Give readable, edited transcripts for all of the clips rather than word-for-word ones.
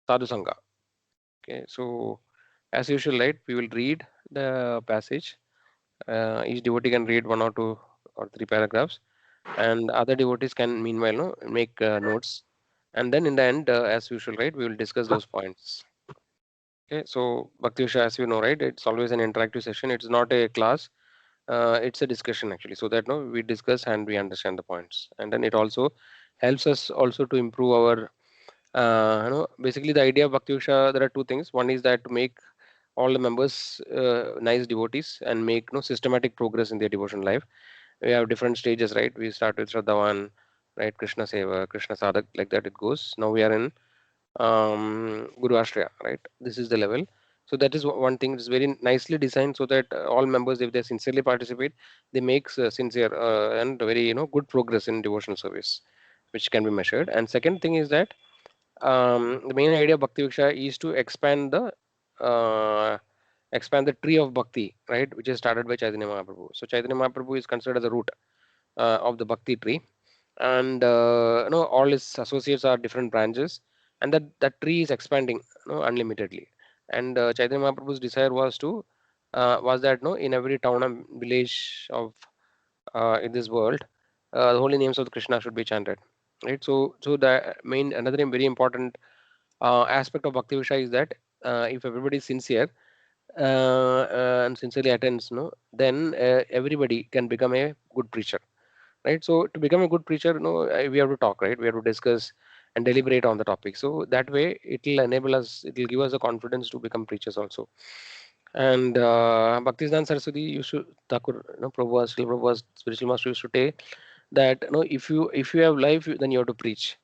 Sadhu Sangha. Okay, so as usual, right, we will read the passage. Each devotee can read one or two or three paragraphs, and other devotees can meanwhile no, make notes. And then in the end, as usual, right, we will discuss those points. Okay, so Bhakti Visha, as you know, right, it's always an interactive session. It's not a class. It's a discussion actually, so that no, we discuss and we understand the points, and then it also helps us also to improve our basically the idea of Bhakti Visha, there are two things. One is that to make all the members nice devotees and make no systematic progress in their devotion life. We have different stages, right? We start with Shraddhavan, right? Krishna Seva, Krishna Sadhak, like that it goes. Now we are in Guru Ashtraya, right? This is the level. So that is one thing. It's very nicely designed so that all members, if they sincerely participate, they make sincere and very good progress in devotional service, which can be measured. And second thing is that the main idea of Bhakti Viksha is to expand the tree of bhakti, right, which is started by Chaitanya Mahaprabhu. So Chaitanya Mahaprabhu is considered as the root of the bhakti tree, and all his associates are different branches, and that tree is expanding unlimitedly. And Chaitanya Mahaprabhu's desire was that no, in every town and village of in this world, the holy names of the Krishna should be chanted, right? So the main another very important aspect of Bhakti Visha is that if everybody is sincere and sincerely attends, no, then everybody can become a good preacher, right? So to become a good preacher, we have to talk, right? We have to discuss and deliberate on the topic. So that way, it will enable us, it will give us the confidence to become preachers also. And Bhaktisiddhanta Saraswati used to, Thakur, Prabhupada, Srila Prabhupada's spiritual master used to say that if you have life, then you have to preach,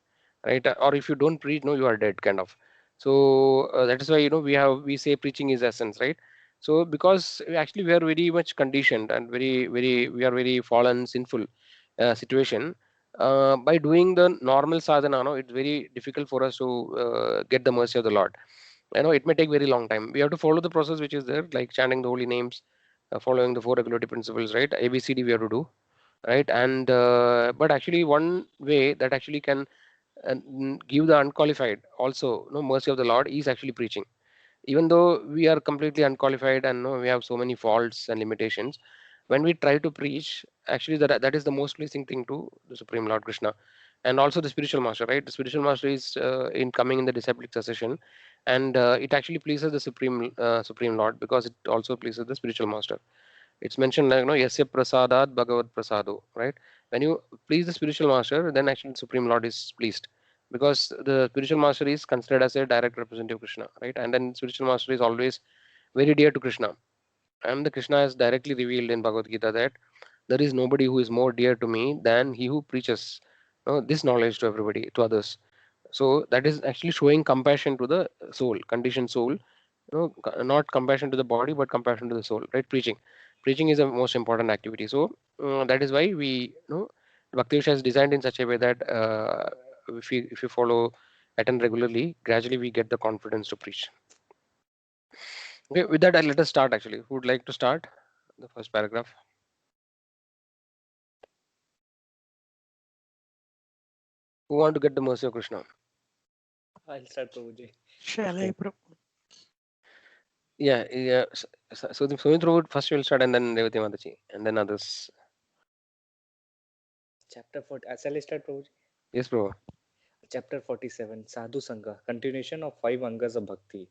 right? Or if you don't preach, no, you are dead, kind of. So that is why we say preaching is essence, right? So because actually we are very much conditioned and very we are very fallen, sinful situation. By doing the normal sadhana, no, it's very difficult for us to get the mercy of the Lord. It may take very long time. We have to follow the process which is there, like chanting the holy names, following the four regulatory principles, right? ABCD we have to do, right? And but actually one way that actually can give the unqualified also no mercy of the Lord is actually preaching. Even though we are completely unqualified and no, we have so many faults and limitations, when we try to preach, actually that is the most pleasing thing to the Supreme Lord Krishna, and also the spiritual master, right? The spiritual master is in coming in the disciplic succession, and it actually pleases the Supreme Lord because it also pleases the spiritual master. It's mentioned like yasya prasadat bhagavad prasado, right? When you please the spiritual master, then actually Supreme Lord is pleased, because the spiritual master is considered as a direct representative of Krishna, right? And then spiritual master is always very dear to Krishna, and the Krishna has directly revealed in Bhagavad Gita that there is nobody who is more dear to me than he who preaches this knowledge to everybody, to others. So that is actually showing compassion to the soul, conditioned soul, not compassion to the body but compassion to the soul, right? Preaching is the most important activity. So that is why we Bhakti Visha is designed in such a way that if you follow, attend regularly, gradually we get the confidence to preach. Okay, with that, let us start. Actually, who would like to start the first paragraph? Who want to get the mercy of Krishna? I'll start, Prabhuji. Shall I? Okay. Yeah. So the Sumitra would first will start, and then Revati Mataji, and then others. Chapter 40. Shall I start, Prabhuji? Yes, bro. Chapter 47, Sadhu Sangha, continuation of 5 Angas of Bhakti.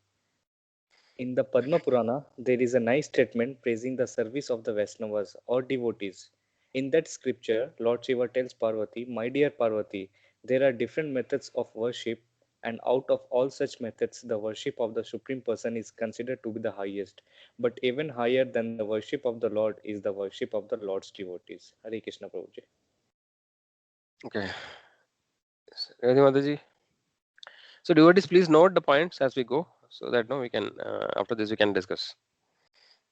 In the Padma Purana, there is a nice statement praising the service of the Vaishnavas or devotees. In that scripture, Lord Shiva tells Parvati, "My dear Parvati, there are different methods of worship, and out of all such methods, the worship of the Supreme Person is considered to be the highest. But even higher than the worship of the Lord is the worship of the Lord's devotees." Hare Krishna, Prabhuji. Okay. Revati Mataji. So devotees, please note the points as we go, so that no we can after this we can discuss.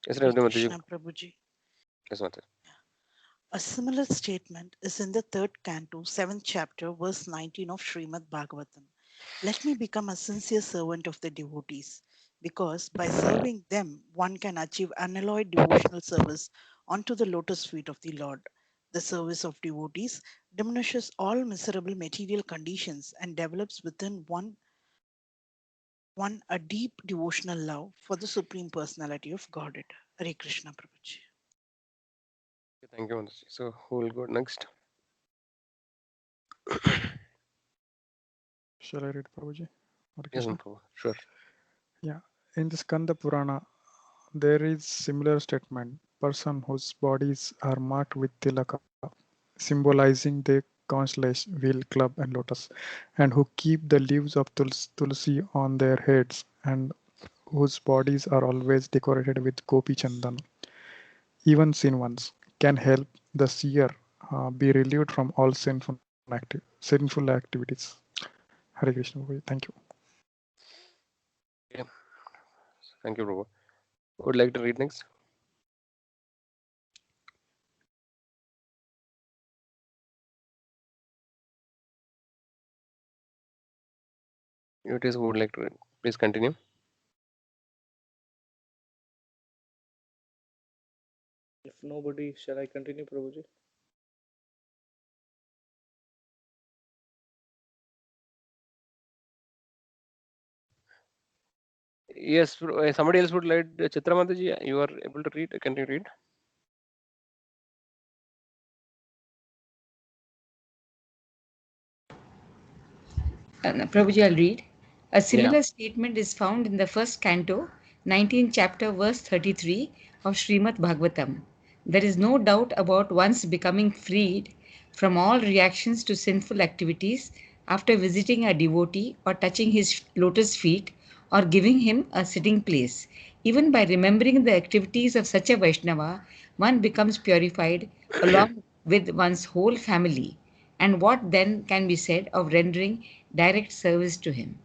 Yes, Hare Revati Mataji. Krishna Prabhuji. Yes, Mataji. A similar statement is in the third canto, 7th chapter, verse 19 of Srimad Bhagavatam. Let me become a sincere servant of the devotees, because by serving them, one can achieve unalloyed devotional service onto the lotus feet of the Lord. The service of devotees diminishes all miserable material conditions and develops within one One, a deep devotional love for the Supreme Personality of Godhead. Hare Krishna, Prabhuji. Thank you, Mataji. So who will go next? Shall I read, Prabhuji? Hare Yes, Krishna. Prabhu. Sure. Yeah. In the Skanda Purana, there is similar statement. Person whose bodies are marked with tilaka, symbolizing the constellation, wheel, club, and lotus, and who keep the leaves of tulsi on their heads, and whose bodies are always decorated with gopi chandan, even sin ones, can help the seer be relieved from all sinful activities. Hare Krishna, Prabhuji. Thank you. Yeah. Thank you, Prabhu. Who would like to read next? It is who would like to read. Please continue. If nobody, shall I continue, Prabhuji? Yes, somebody else would like. Chitra Mataji, you are able to read. Can you read? Prabhuji, I'll read. A Yeah. similar statement is found in the first canto, 19th chapter, verse 33 of Srimad Bhagavatam. There is no doubt about one's becoming freed from all reactions to sinful activities after visiting a devotee or touching his lotus feet or giving him a sitting place. Even by remembering the activities of such a Vaishnava, one becomes purified along with one's whole family. And what then can be said of rendering direct service to him?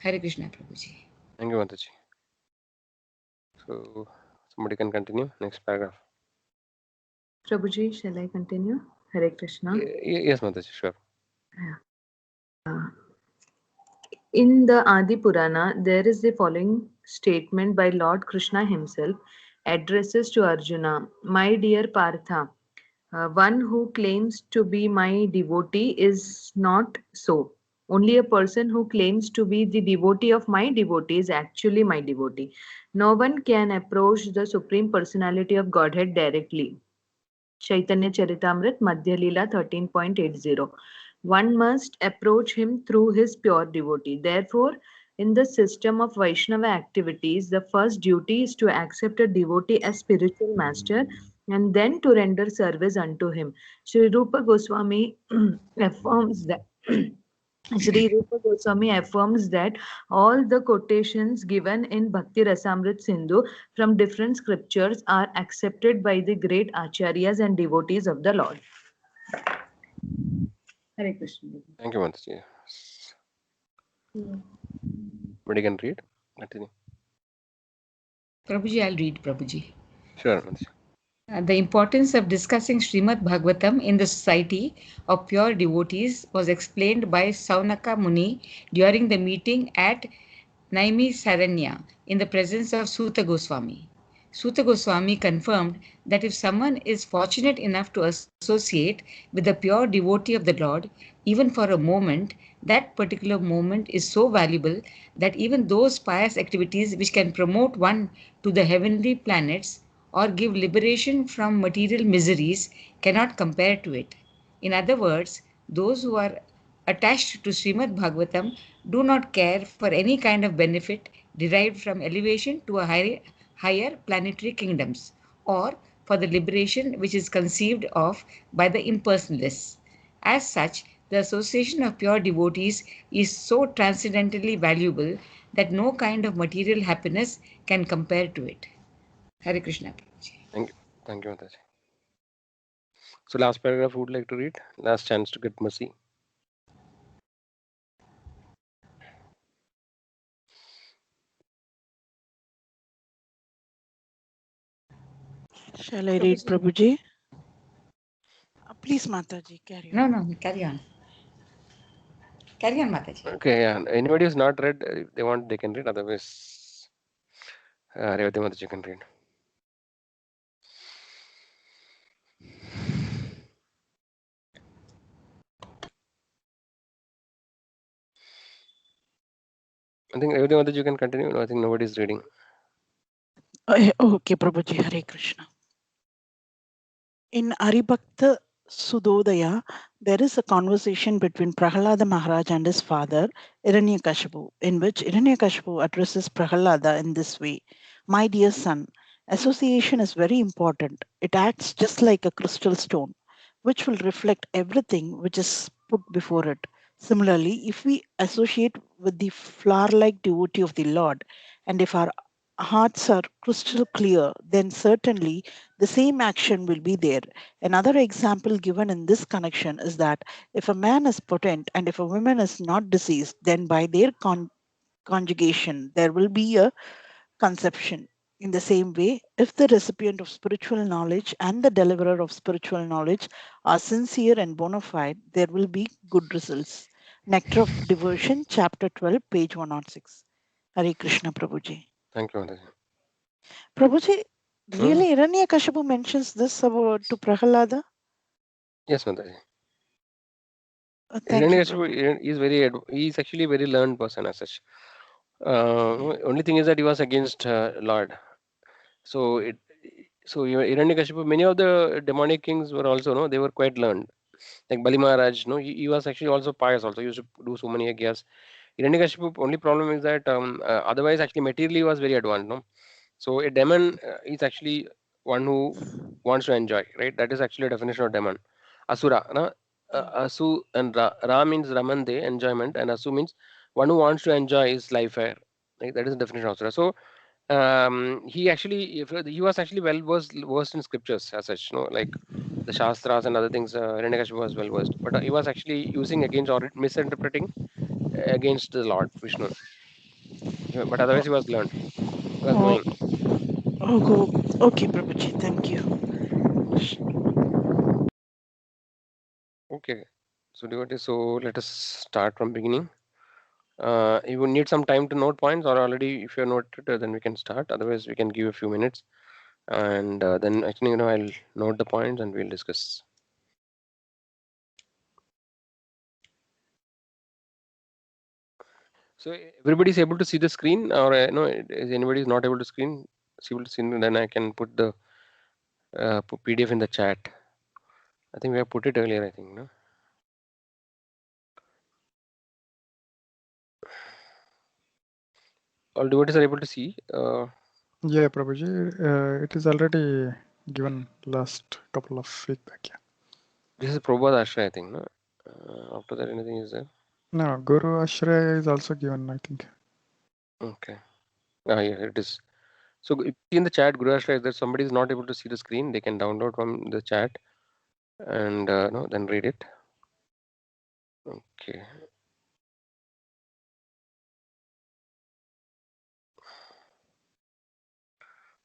Hare Krishna, Prabhuji. Thank you, Mataji. So somebody can continue. Next paragraph. Prabhuji, shall I continue? Hare Krishna. Yes, Mataji. Sure. In the Adi Purana, there is the following statement by Lord Krishna himself, addresses to Arjuna. My dear Partha, one who claims to be my devotee is not so. Only a person who claims to be the devotee of my devotee is actually my devotee. No one can approach the Supreme Personality of Godhead directly. Chaitanya Charitamrit, Madhya Leela 13.80. One must approach him through his pure devotee. Therefore, in the system of Vaishnava activities, the first duty is to accept a devotee as spiritual master and then to render service unto him. Sri Rupa Goswami affirms that. Sri Rupa Goswami affirms that all the quotations given in Bhakti Rasamrit Sindhu from different scriptures are accepted by the great acharyas and devotees of the Lord. Hare Krishna. Thank you, Mataji. Somebody can read. Continue. Prabhuji, I'll read, Prabhuji. Sure, Mataji. The importance of discussing Srimad Bhagavatam in the society of pure devotees was explained by Saunaka Muni during the meeting at Naimisaranya in the presence of Suta Goswami. Suta Goswami confirmed that if someone is fortunate enough to associate with the pure devotee of the Lord, even for a moment, that particular moment is so valuable that even those pious activities which can promote one to the heavenly planets or give liberation from material miseries cannot compare to it. In other words, those who are attached to Srimad Bhagavatam do not care for any kind of benefit derived from elevation to a higher planetary kingdoms or for the liberation which is conceived of by the impersonalists. As such, the association of pure devotees is so transcendently valuable that no kind of material happiness can compare to it. Hare Krishna. Thank you. Thank you, Mataji. So last paragraph who would like to read? Last chance to get mercy. Shall I read, Prabhuji? Please, Mataji, carry on. No, carry on. Carry on, Mataji. Okay, yeah. Anybody who's not read, if they want, they can read. Otherwise, Revati Mataji can read. I think everything that you can continue. No, I think nobody's reading. Okay, Prabhuji, Hare Krishna. In Aribhakta Sudodaya, there is a conversation between Prahalada Maharaj and his father, Hiranyakashipu, in which Hiranyakashipu addresses Prahalada in this way: My dear son, association is very important. It acts just like a crystal stone, which will reflect everything which is put before it. Similarly, if we associate with the flower like devotee of the Lord, and if our hearts are crystal clear, then certainly the same action will be there. Another example given in this connection is that if a man is potent and if a woman is not deceased, then by their conjugation, there will be a conception. In the same way, if the recipient of spiritual knowledge and the deliverer of spiritual knowledge are sincere and bona fide, there will be good results. Nectar of Devotion, Chapter 12, page 106. Hare Krishna, Prabhuji. Thank you, Mataji. Prabhuji, Hmm? really, Hiranyakashipu mentions this about to Prahalada? Yes, Mataji. Thank you, Hiranyakashipu Prabhu. is he's actually a very learned person as such. Only thing is that he was against Lord. So it Hiranyakashipu, many of the demonic kings were also, no, they were quite learned. Like Bali Maharaj, no, he was actually also pious. Also, he used to do so many yajnas. Hiranyakashipu, only problem is that otherwise actually materially he was very advanced. No, so a demon is actually one who wants to enjoy, right? That is actually a definition of demon. Asura, no? Asu and Ra means Ramande, enjoyment, and Asu means one who wants to enjoy his life air. Right? That is the definition of Asura. So he actually, if he was actually well versed in scriptures as such, no, like the Shastras and other things. Hiranyakashipu was well versed, but he was actually using against or misinterpreting against the Lord Vishnu. Yeah, but otherwise, he was learned. He was Oh, knowing. oh, okay, Prabhuji, thank you. Okay. So devotees, so let us start from beginning. You will need some time to note points, or already if you're noted, then we can start. Otherwise, we can give a few minutes, and then actually, I'll note the points and we'll discuss. So everybody is able to see the screen, or no? Is anybody is not able to able to see? Then I can put the PDF in the chat. I think we have put it earlier. I think, no. All devotees are able to see. Yeah, Prabhuji, it is already given last couple of feedback. Yeah. This is Prabhupada Ashray, I think. No. After that, anything is there? No, Guru Ashraya is also given, I think. Okay. Ah, yeah, it is. So if you see in the chat, Guru Ashray, if somebody is not able to see the screen, they can download from the chat and no, then read it. Okay.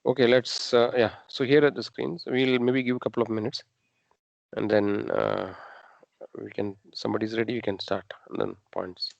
Okay, let's yeah. So here are the screens. We'll maybe give a couple of minutes, and then we can. Somebody's ready. We can start. And then points.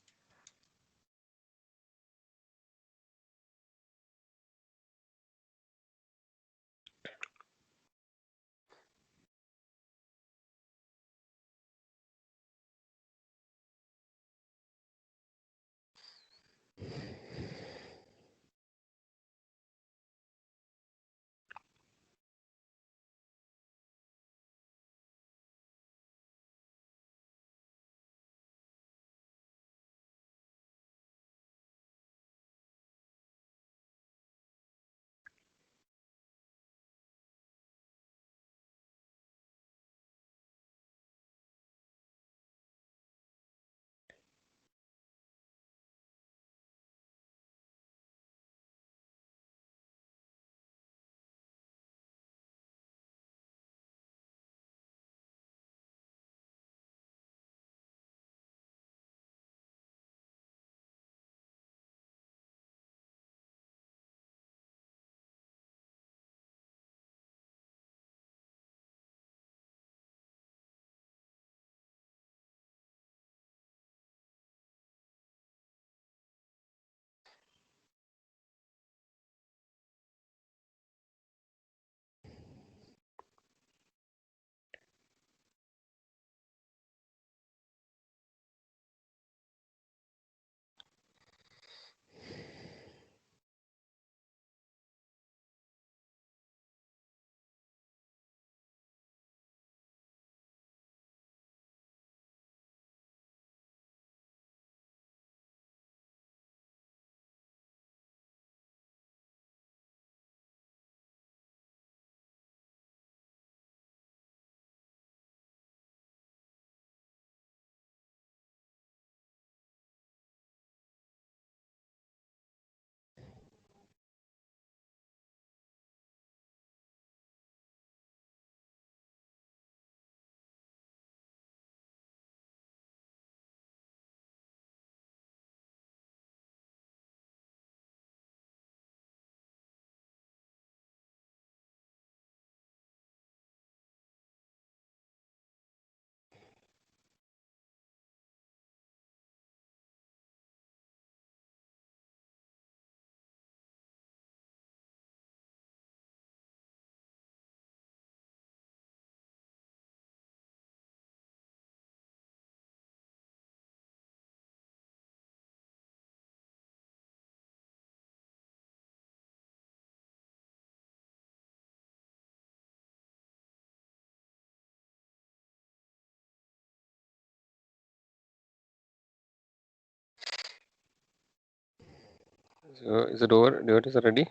So is it over? Devotees are ready?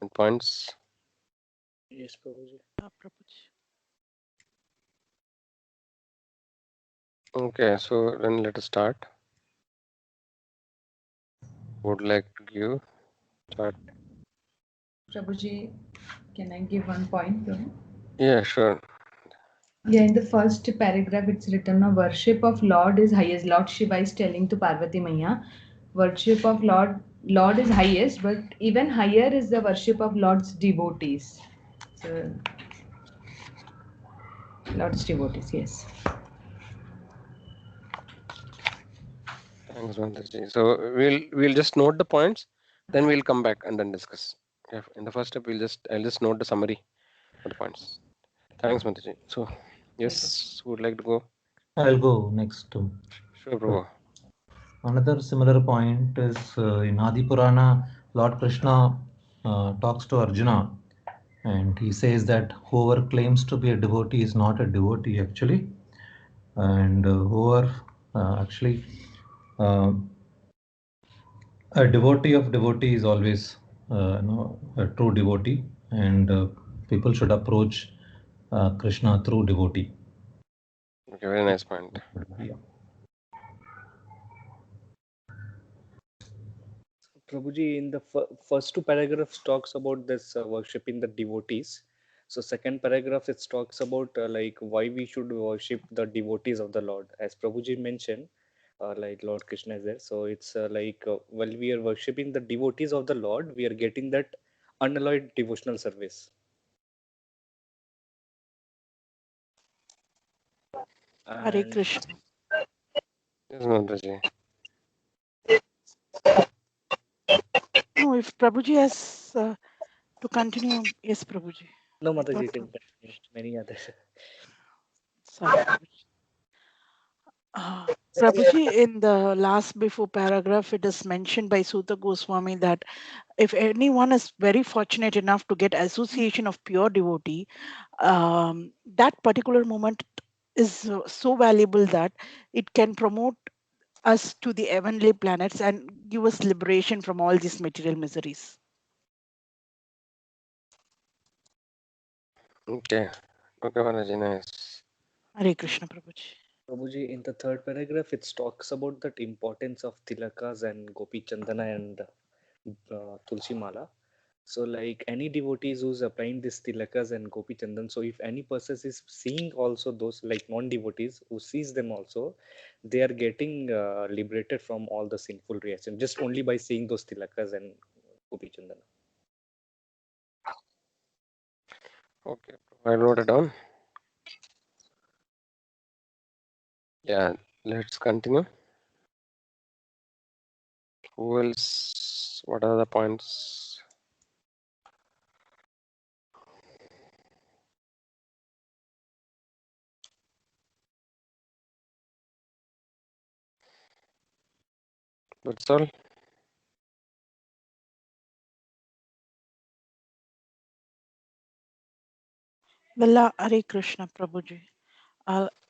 And points? Yes, Prabhuji. Prabhuji. Okay, so then let us start. Would like to give start. Prabhuji, can I give one point? Yeah, sure. Yeah, in the first paragraph, it's written, worship of Lord is highest. Lord Shiva is telling to Parvati Maya, worship of Lord is highest, but even higher is the worship of Lord's devotees. So, Lord's devotees, yes. Thanks, Mantaji. So we'll just note the points, then we'll come back and then discuss. Yeah, in the first step, I'll just note the summary of the points. Thanks, Mantaji. So yes, who would like to go? I'll go next. Sure, Prabhu. Another similar point is in Adi Purana, Lord Krishna talks to Arjuna and he says that whoever claims to be a devotee is not a devotee actually, and whoever actually a devotee of devotee is always a true devotee, and people should approach Krishna through devotee. Okay, very nice point. Yeah. Prabhuji, in the first two paragraphs talks about this worshipping the devotees. So second paragraph it talks about like why we should worship the devotees of the Lord. As Prabhuji mentioned, like Lord Krishna is there. So it's like while we are worshipping the devotees of the Lord, we are getting that unalloyed devotional service. Hare And Krishna. Yes, Mantaji. No, if Prabhuji has to continue, yes, Prabhuji. no, I Mataji, thought you can continue. Many others. Sorry, Prabhuji. Prabhuji, in the last before paragraph, it is mentioned by Sutta Goswami that if anyone is very fortunate enough to get association of pure devotee, that particular moment is so valuable that it can promote us to the heavenly planets and give us liberation from all these material miseries. Okay. Okay, Mantaji, nice. Hare Krishna, Prabhuji. Prabhuji, in the third paragraph, it talks about that importance of tilakas and gopi chandana and tulsi mala. So, like any devotees who's applying this tilakas and gopi chandan, so if any person is seeing also those like non-devotees who sees them also, they are getting liberated from all the sinful reaction just only by seeing those tilakas and gopi chandana. Okay, I wrote it down. Yeah, let's continue. Who else? What are the points? That's all. Hare Krishna, Prabhuji.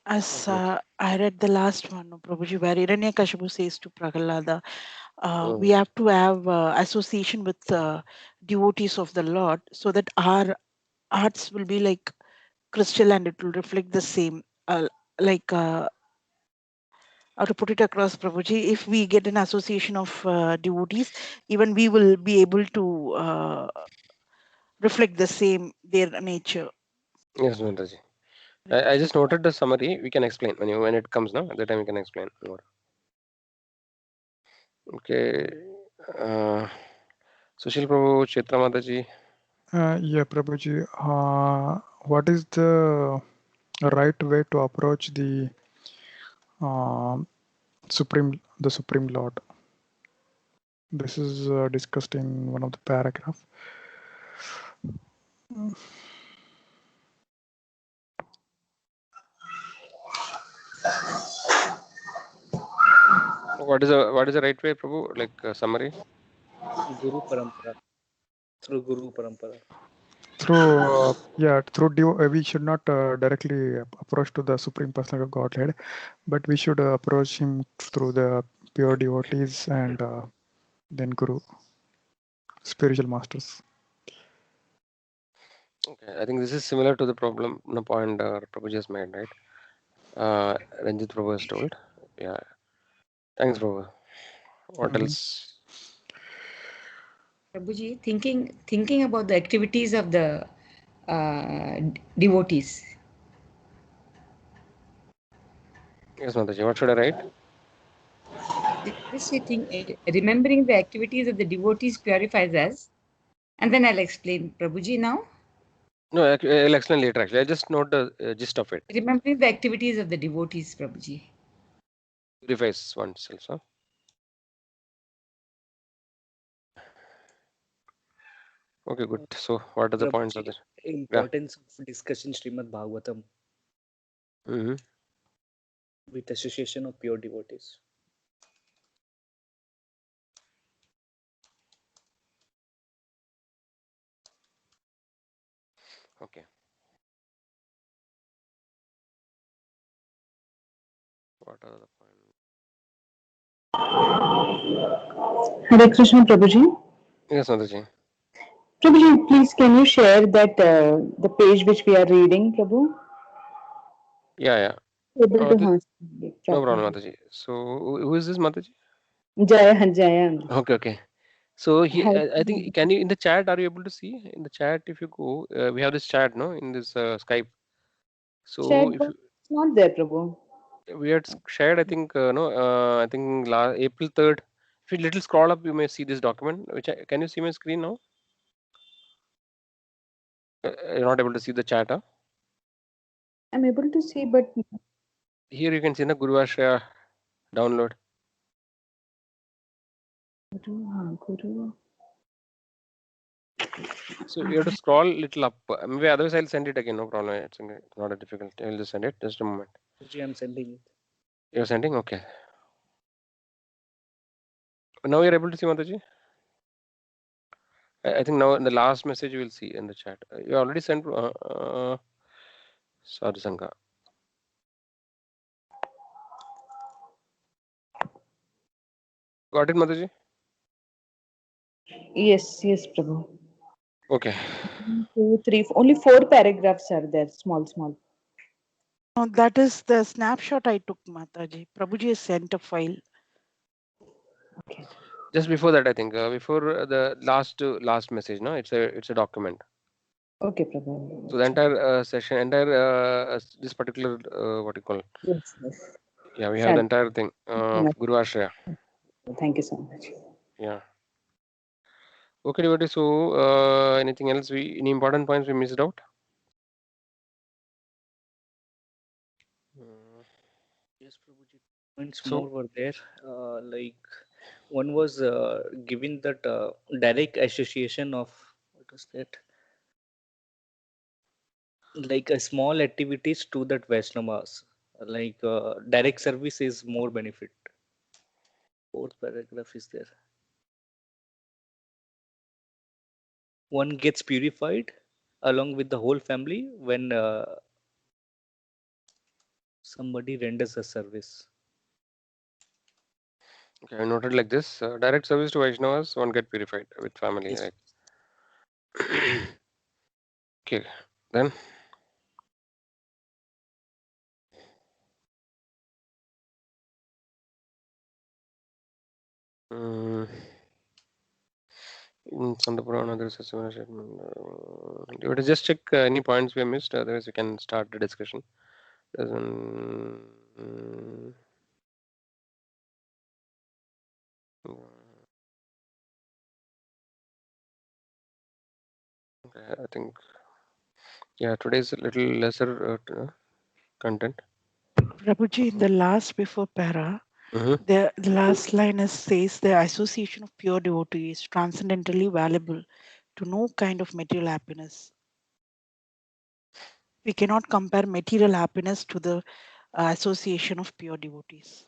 As Okay. I read the last one, no, Prabhuji, where Hiranyakashipu says to Prahalada, we Mm. have to have association with devotees of the Lord so that our hearts will be like crystal and it will reflect the same. Like, how to put it across, Prabhuji, if we get an association of devotees, even we will be able to reflect the same, their nature. Yes, Mantaji. Hare I Krishna. just noted the summary. We can explain when it comes now. At the time we can explain more. Okay. Sushil Prabhu, Chaitra Mataji. Yeah, Prabhuji. What is the right way to approach the Supreme Lord? This is discussed in one of the paragraph. What is the right way, Prabhu? Like summary. Guru Parampara. Through Guru Parampara. We should not directly approach to the Supreme Personality of Godhead, but we should approach him through the pure devotees and then Guru, spiritual masters. Okay, I think this is similar to the problem, the point Prabhu just made, right? Ranjit Prabhu has told. Yeah. Thanks, Prabhu. What Mhm. else? Prabhuji, thinking about the activities of the devotees. Yes, Mataji. What should I write? Just remembering the activities of the devotees purifies us, and then I'll explain. Prabhuji, now No, I'll explain later. Actually, I just note the gist of it. remembering the activities of the devotees, Prabhuji. Purifies oneself. Huh? Okay, good. So, what are the points of Prabhuji, this? importance of discussing Srimad Bhagavatam Mm-hmm. with association of pure devotees. Okay. What are the points? Hare Krishna, Prabhuji. Yes, Mataji. Prabhuji, please can you share that the page which we are reading, Prabhu? Yeah, yeah. Able to Mataji, answer no problem, properly. Mataji. So, who is this Mataji? Jaya Jaya. Okay, okay. So, Hi. I think, can you in the chat? Are you able to see in the chat? If you go, we have this chat, no, in this Skype. So, Chat if box is not there, Prabhu. we had shared, I think, no, I think April 3rd. If you little scroll up, you may see this document. Can you see my screen now? You're not able to see the chat, huh? I'm able to see, but Here you can see the Guru Ashaya download. Guru. So you have to scroll little up. Maybe otherwise I'll send it again. No problem. It's not a difficult. I'll just send it. Just a moment. Prabhuji, I'm sending it. You're sending? Okay. Now you're able to see Mataji? I think now in the last message you will see in the chat. You already sent Sadhu Sangha. Got it, Mataji? Yes, yes, Prabhu. Okay. 1, 2, 3, only 4 paragraphs are there, small, small. That is the snapshot I took, Mataji. Prabhuji has sent a file. Okay. Just before that, I think before the last message. No, it's a document. Okay, Prabhu. So the entire session, this particular what you call? Yes, yes. Yeah, we have the Sad. entire thing. Guru Ashaya. Thank you so much. Yeah. Okay, devotee. So, anything else? Any important points we missed out? Yes, Prabhuji. Points So, more were there. Like one was giving that direct association of what was that? Like a small activities to that Vaishnavas. Like direct service is more benefit. Fourth paragraph is there. One gets purified along with the whole family when somebody renders a service. okay, I noted like this: direct service to Vaishnavas, one get purified with family. Yes. Right? Okay, then. In Santa Purana, there is a similar statement. Devotee, just check any points we have missed. Otherwise, we can start the discussion. There's one. Okay, I think. Yeah, today's a little lesser content. Prabhuji, in the last before para, Mm-hmm. the last line says the association of pure devotee is transcendently valuable to no kind of material happiness. We cannot compare material happiness to the association of pure devotees.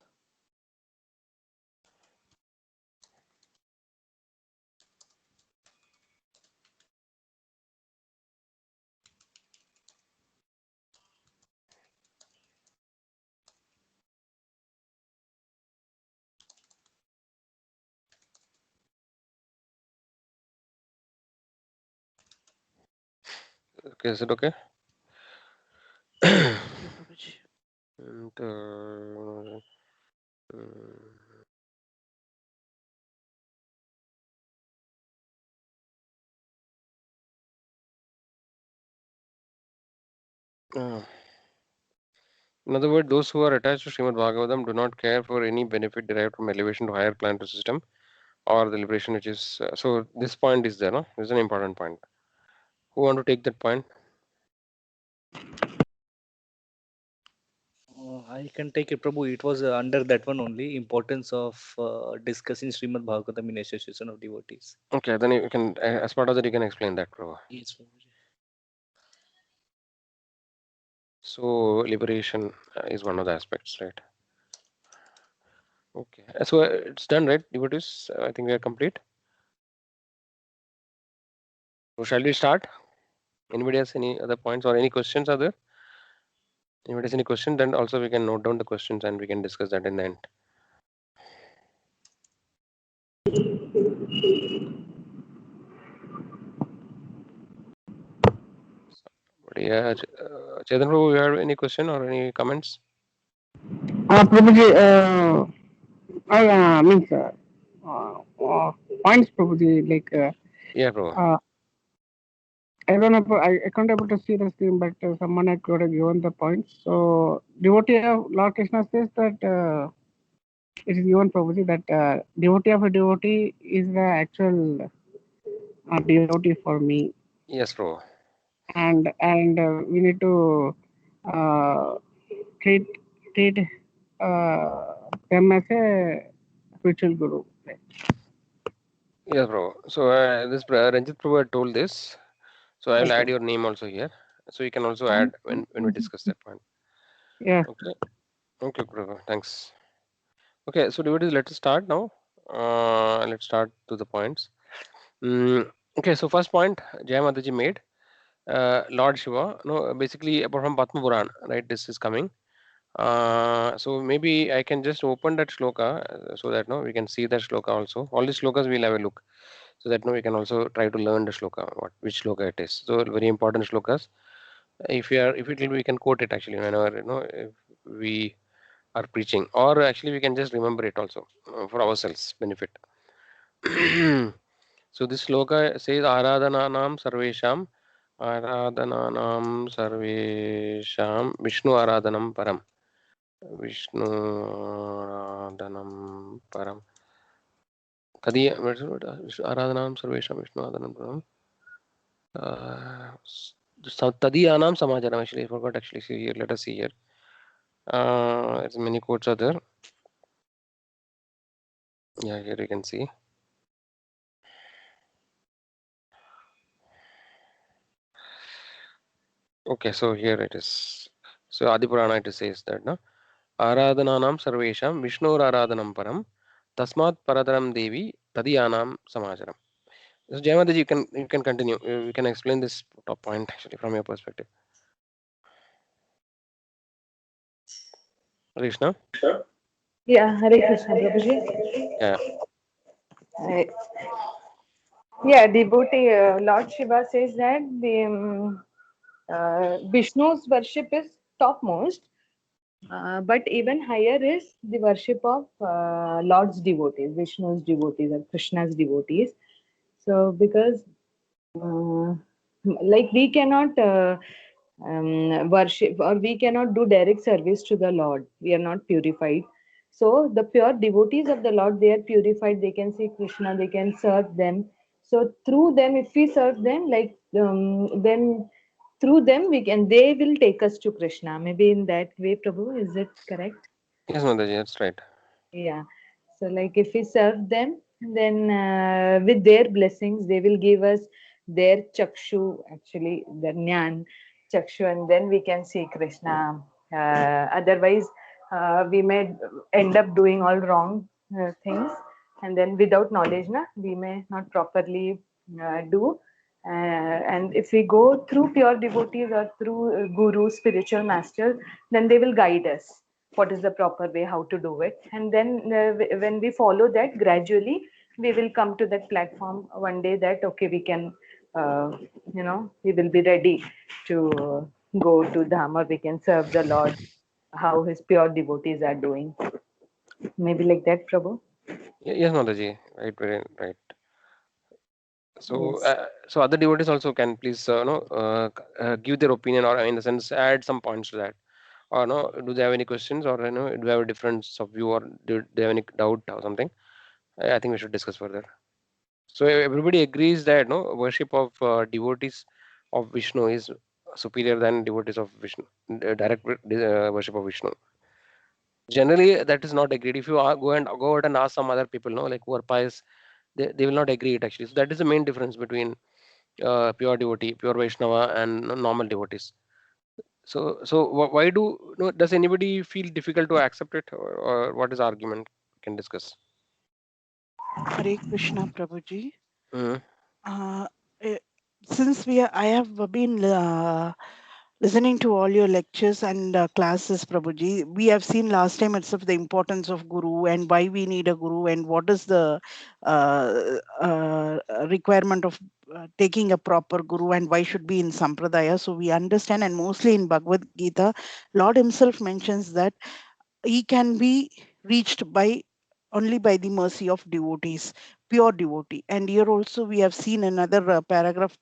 Okay, is it okay? Okay, Prabhuji. And, uh, in other words, those who are attached to Srimad Bhagavatam do not care for any benefit derived from elevation to higher planetary system or the liberation, which is so. This point is there, no? This is an important point. Who want to take that point? I can take it, Prabhu. It was under that one only, importance of discussing Srimad Bhagavatam in association of devotees. Okay, then you can, as part of that, you can explain that, Prabhu. Yes, Prabhuji. So liberation is one of the aspects, right? Okay, so it's done, right, devotees? I think we are complete. So shall we start? Anybody has any other points or any questions are there? Anybody has any question? Then also we can note down the questions and we can discuss that in the end. But yeah, Chetan Prabhu, you have any question or any comments? Prabhuji, I means points, Prabhuji. Like Yeah, Prabhu. I don't know, I can't able to see the screen, but someone had could have given the points. So devotee of Lord Krishna says that it is given, Prabhuji, that devotee of a devotee is the actual devotee for me, Yes, Prabhu. and we need to uh, treat them as a spiritual guru. Yes, Prabhu. So this Ranjit Prabhu had told this. So I will add your name also here. So you can also add when we discuss that point. Yeah. Okay. Okay, Prabhu. Thanks. Okay, so devotees, let's start now. Let's start to the points. Okay, so first point Jai Mataji made. Lord Shiva, no, basically apart from Padma Puran, right? This is coming. So maybe I can just open that shloka so that no we can see that shloka also. All these shlokas we'll have a look, so that no we can also try to learn the shloka, which shloka it is. So very important shlokas. If it will we can quote it actually whenever if we are preaching, or actually we can just remember it also for ourselves benefit. So this shloka says Aradhananam Sarvesham Vishnu Aradhanam Param. Vishnu Aradhanam Param. Aradhanam Sarvesham Vishnu Aradhanam Param. Tadiyanam Samacharam. Actually, I forgot actually. See here, let us see here. As many quotes are there. Yeah, here you can see. Okay, so here it is. So Adi Purana it says that no Aradhananam Sarvesham Vishnu Aradhanam Param Tasmat Paradaram Devi Tadiyanam Samacharam. So Jayamadaji, you can continue. You can explain this top point actually from your perspective. Krishna. Yeah, Hare Krishna, Prabhuji. Yeah. I- Yeah, devotee, Lord Shiva says that Vishnu's worship is topmost, but even higher is the worship of Lord's devotees, Vishnu's devotees, or Krishna's devotees. So, because like we cannot worship, or we cannot do direct service to the Lord, we are not purified. So the pure devotees of the Lord, they are purified, they can see Krishna, they can serve them. So through them, if we serve them, like then through them we can, they will take us to Krishna. Maybe in that way, Prabhu, is it correct? Yes, Mataji, that's right. Yeah. So, like if we serve them, then with their blessings, they will give us their chakshu, actually, the jnan chakshu, and then we can see Krishna. Otherwise, we may end up doing all wrong things, and then without knowledge, we may not properly do. And if we go through pure devotees or through guru, spiritual masters, then they will guide us what is the proper way, how to do it. And then when we follow that, gradually we will come to that platform one day that okay, we can he will be ready to go to Dham, or we can serve the Lord, how his pure devotees are doing. Maybe like that, Prabhu. Yes, Mataji. Right, very right. So, Yes. so other devotees also can please, give their opinion, or in the sense, add some points to that. Or no, do they have any questions, or do they have a difference of view, or do they have any doubt or something? I think we should discuss further. So everybody agrees that no worship of devotees of Vishnu is superior than devotees of Vishnu, direct worship of Vishnu. Generally, that is not agreed. If you go out and ask some other people, no, like who are pious, they will not agree it actually. So that is the main difference between pure devotee, pure Vaishnava, and normal devotees. So why do no? Does anybody feel difficult to accept it, or what is the argument? We can discuss. Hare Krishna, Prabhuji. Mhm. Uh, eh, since I have been listening to all your lectures and classes, Prabhuji, we have seen last time itself the importance of Guru and why we need a Guru and what is the requirement of taking a proper Guru and why should be in Sampradaya. So we understand, and mostly in Bhagavad Gita, Lord Himself mentions that He can be reached by only by the mercy of devotees, pure devotee. And here also we have seen another paragraph.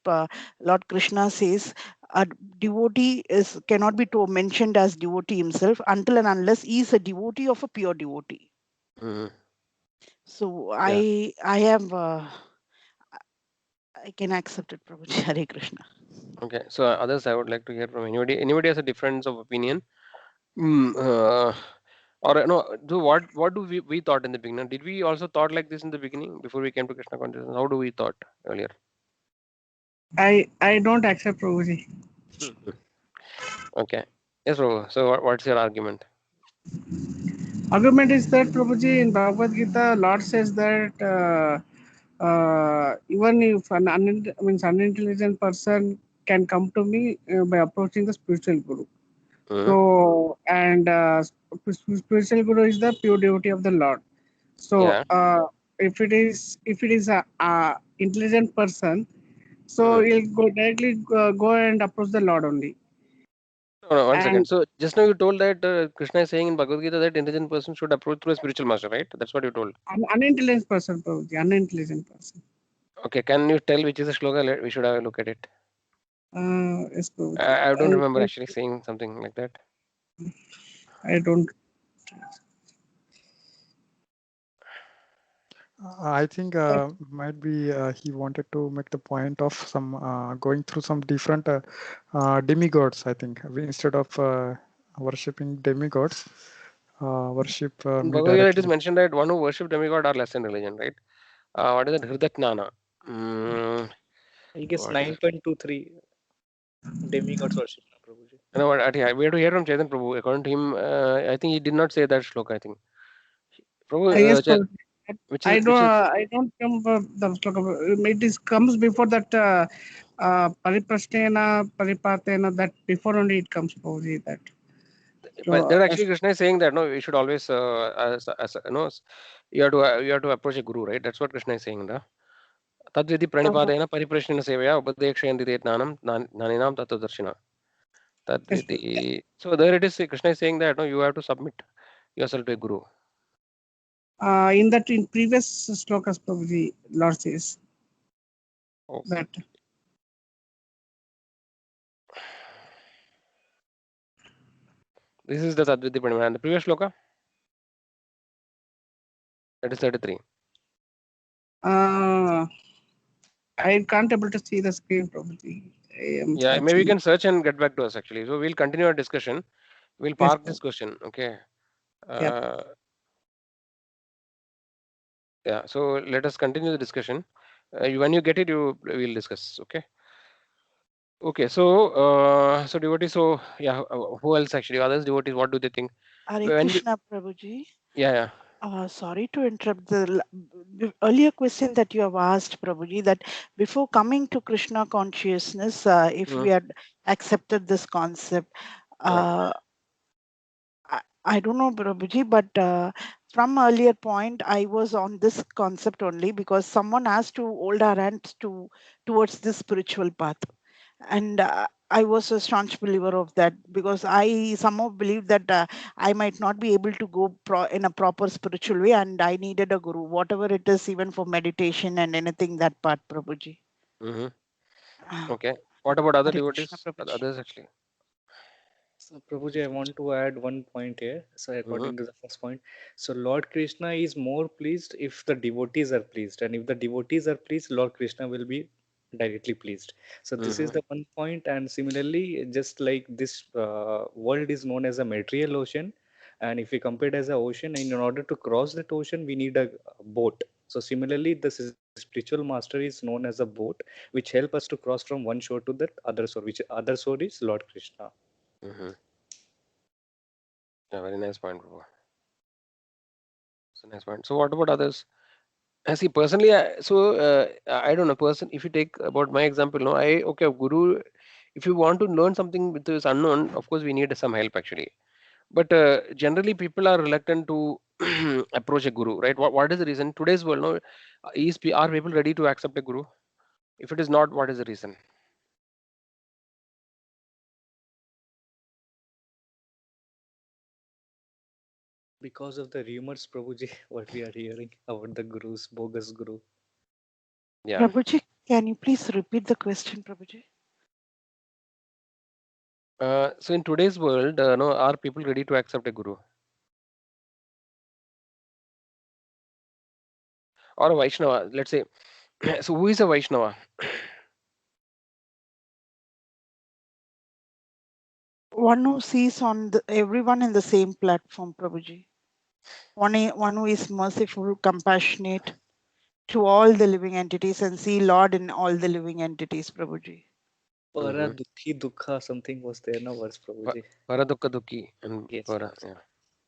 Lord Krishna says a devotee cannot be mentioned as devotee himself until and unless he is a devotee of a pure devotee. Mhm. So Yeah. I have I can accept it, Prabhuji. Hare Krishna. Okay. So others, I would like to hear from anybody. Anybody has a difference of opinion? Or no? So what do we thought in the beginning? Did we also thought like this in the beginning before we came to Krishna consciousness? How do we thought earlier? I don't accept Prabhuji. Mhm. Okay. Yes, Prabhu. So what's your argument? Argument is that Prabhuji in Bhagavad Gita, Lord says that even if unintelligent person can come to me by approaching the spiritual guru. Mhm. So and spiritual guru is the pure devotee of the Lord. So Yeah. if it is a intelligent person, so Mhm. he'll go directly go and approach the Lord only. No, no, one second. And So just now you told that Krishna is saying in Bhagavad Gita that intelligent person should approach through a spiritual master, right? That's what you told. an unintelligent person, Prabhuji, unintelligent person. Okay, can you tell which is the shloka? We should have a look at it. Yes, Prabhuji. I don't remember actually saying something like that. I don't. I think might be he wanted to make the point of some going through some different demigods. I think instead of worshipping demigods, worship In me Bhagavad Gita, it is directly. mentioned that one who worship demigod are less in religion, right? What is that? Hridagnana. I guess What is it? 9.23 demigods worship, Prabhuji. No, we have to hear from Chaitanya Prabhu. According to him, I think he did not say that shloka. I think Prabhu, Yes, Prabhuji. I don't remember the sloka. It is comes before that pariprasthena, paripatena. That before only it comes, Prabhuji. That. but So there actually Krishna is saying that no, we should always you have to approach a guru, right? That's what Krishna is saying, no? Tadvidi pranipadena pariprashnena sevaya upadekshayandi te jnanam jnaninam tattvadarshina. So there it is. Krishna is saying that no, you have to submit yourself to a guru. in previous slokas, Prabhuji, Lord says Oh. that. This is the Tadvidi Pranimana. And the previous shloka? That is 33. I can't able to see the screen, Prabhuji. I am Yeah, maybe you searching. can search and get back to us actually. So we'll continue our discussion. We'll Yes, park this question. Okay. yeah. Yeah. So let us continue the discussion. When you get it, we'll discuss. Okay. Okay. So devotees. So yeah. Who else actually? Others devotees. What do they think? Hare When we, Krishna, Prabhuji. yeah. Sorry to interrupt the earlier question that you have asked, Prabhuji, that before coming to Krishna consciousness, if we had accepted this concept, Right. I don't know, Prabhuji, but from earlier point, I was on this concept only because someone has to hold our hands towards this spiritual path, and I was a staunch believer of that because I somehow believed that I might not be able to go in a proper spiritual way, and I needed a guru, whatever it is, even for meditation and anything that part, Prabhuji. Mm-hmm. Ah, Okay. What about other Hare Krishna, devotees? Prabhuji. Others actually. So, Prabhuji, I want to add one point here. So, Mm-hmm. according to the first point, so Lord Krishna is more pleased if the devotees are pleased, and if the devotees are pleased, Lord Krishna will be directly pleased. So, this is Mm-hmm. the one point. And similarly, just like this world is known as a material ocean, and if we compare it as an ocean, in order to cross that ocean, we need a boat. So, similarly, the spiritual master is known as a boat, which help us to cross from one shore to the other shore, which other shore is Lord Krishna. Mm-hmm. Yeah, very nice point, Prabhu. It's a nice point. So what about others? I see personally, I don't know. Person, if you take about my example, no, okay, Guru. If you want to learn something which is unknown, of course, we need some help actually. But generally, people are reluctant to approach a guru, right? What is the reason? Today's world, no, are people ready to accept a guru? If it is not, what is the reason? Because of the rumors, Prabhuji, what we are hearing about the gurus, bogus guru. Yeah. Prabhuji, can you please repeat the question, Prabhuji? So in today's world, no, are people ready to accept a guru or a Vaishnava? Let's say. So who is a Vaishnava? One who sees on everyone in the same platform, Prabhuji. One who is merciful, compassionate to all the living entities and see Lord in all the living entities, Prabhuji. Para Mm-hmm. dukhi dukha, something was there, no verse, Prabhuji. Para dukkha dukhi and Yes, para. Prabhuji. Yeah.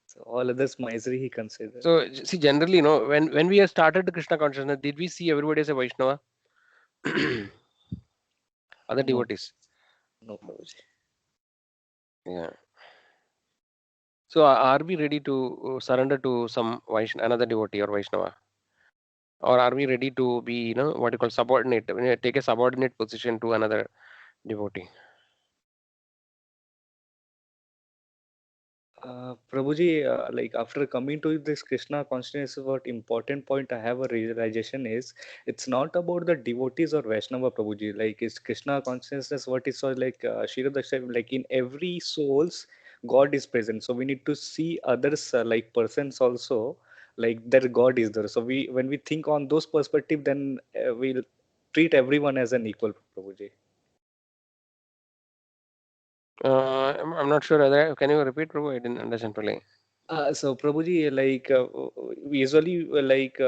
So all others misery he considered. So see, generally, no, when we have started the Krishna consciousness, did we see everybody as a Vaishnava? Other No, devotees. no, Prabhuji. Yeah. So are we ready to surrender to some another devotee or Vaishnava? Or are we ready to be, what you call subordinate, take a subordinate position to another devotee? Prabhuji, like after coming to this Krishna consciousness, what important point I have a realization is it's not about the devotees or Vaishnava, Prabhuji. Like it's Krishna consciousness. What is so like Shira Daksha, like in every souls, God is present. So we need to see others like persons also, like their God is there. So we when we think on those perspective, then we'll treat everyone as an equal, Prabhuji. I'm not sure whether, can you repeat, Prabhu? I didn't understand fully. So Prabhuji, like we usually like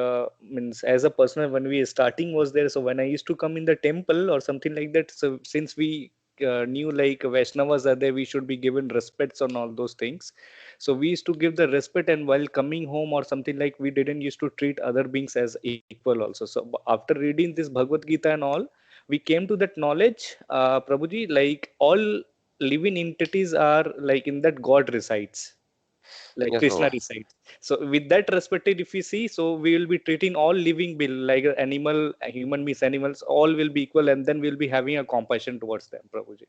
means as a person when we starting was there. So when I used to come in the temple or something like that. So since we knew like Vaishnavas are there, we should be given respects on all those things. So we used to give the respect, and while coming home or something like we didn't used to treat other beings as equal also. So after reading this Bhagavad Gita and all, we came to that knowledge, Prabhuji, like all living entities are like in that God resides, like Yes, Krishna Prabhu. resides. So with that respected, if we see, so we will be treating all living being like animal, human beings, animals, all will be equal, and then we'll be having a compassion towards them, Prabhuji.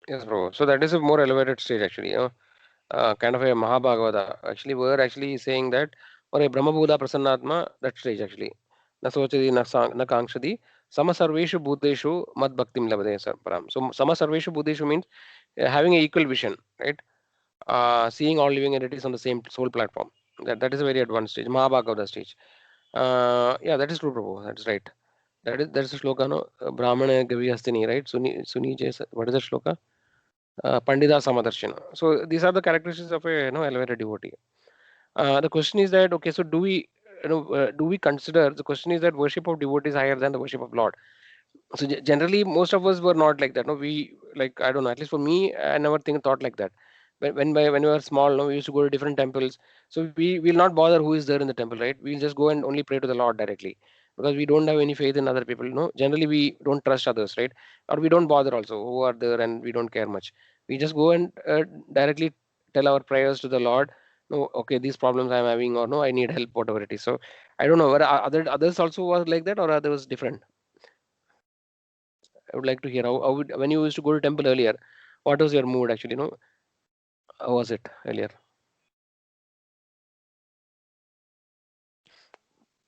Yes, Prabhu. So that is a more elevated stage actually, kind of a Mahabhagavata. Actually, we're actually saying that, or a Brahma Buddha Prasannatma, that stage actually. Na sochadi na kankshadi, sama sarveshu bhuteshu mad bhaktim labade param. So sama sarveshu bhuteshu means having a equal vision, right? Seeing all living entities on the same soul platform. That is a very advanced stage, Mahabhagavata stage. Yeah, that is true, Prabhu. That's right. That's a shloka, no? Brahmana Gavi Hastini, right? Suni Jesa, what is that shloka? Pandita Samadarshana. So these are the characteristics of a elevated devotee. The question is that, okay, so do we consider, the question is that worship of devotee is higher than the worship of Lord? So generally, most of us were not like that. No, we, like, I don't know. At least for me, I never thought like that. When we were small, no, we used to go to different temples. So we will not bother who is there in the temple, right? We'll just go and only pray to the Lord directly, because we don't have any faith in other people. No, generally we don't trust others, right? Or we don't bother also who are there, and we don't care much. We just go and directly tell our prayers to the Lord. no, okay, these problems I'm having, or no, I need help, whatever it is. So I don't know whether others also was like that or others different. I would like to hear when you used to go to temple earlier, what was your mood actually? No, how was it earlier?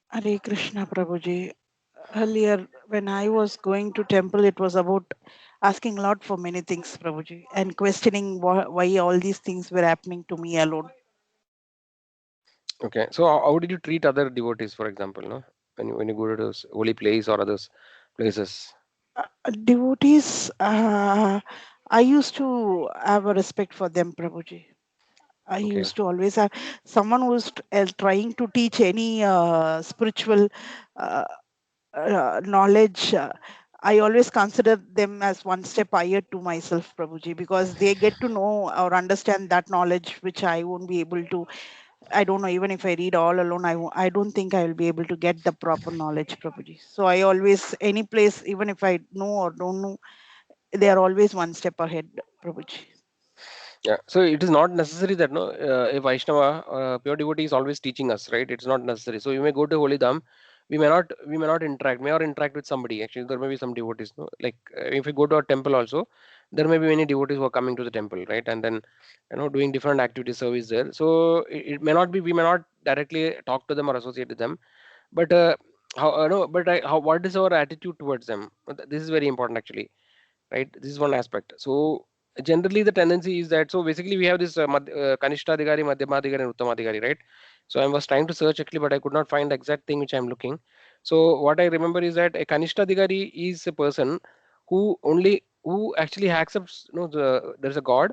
Hare Krishna Prabhuji. Earlier, when I was going to temple, it was about asking Lord for many things, Prabhuji, and questioning why all these things were happening to me alone. Okay, so how did you treat other devotees, for example, no? When you go to those holy place or others places? Devotees, I used to have a respect for them, Prabhuji. I Okay, used to always have someone who's trying to teach any spiritual uh, knowledge. I always consider them as one step higher to myself, Prabhuji, because they get to know or understand that knowledge which I won't be able to. I don't know, even if I read all alone, I don't think I will be able to get the proper knowledge, Prabhuji. So I always, any place, even if I know or don't know, they are always one step ahead, Prabhuji. yeah. So it is not necessary that no, a Vaishnava, pure devotee is always teaching us, right? It's not necessary. So you may go to holy dham, we may not interact, may or interact with somebody. Actually, there may be some devotees, no? Like if you go to a temple also, there may be many devotees who are coming to the temple, right? And then doing different activity service there. So it may not be, we may not directly talk to them or associate with them, but how no, but how, what is our attitude towards them? This is very important actually, right? This is one aspect. So generally the tendency is that, so basically we have this kanishta adhikari, madhyama adhikari and uttama adhikari, right? So I was trying to search actually, but I could not find the exact thing which I'm looking. So what I remember is that a kanishta adhikari is a person who actually accepts, there's a god,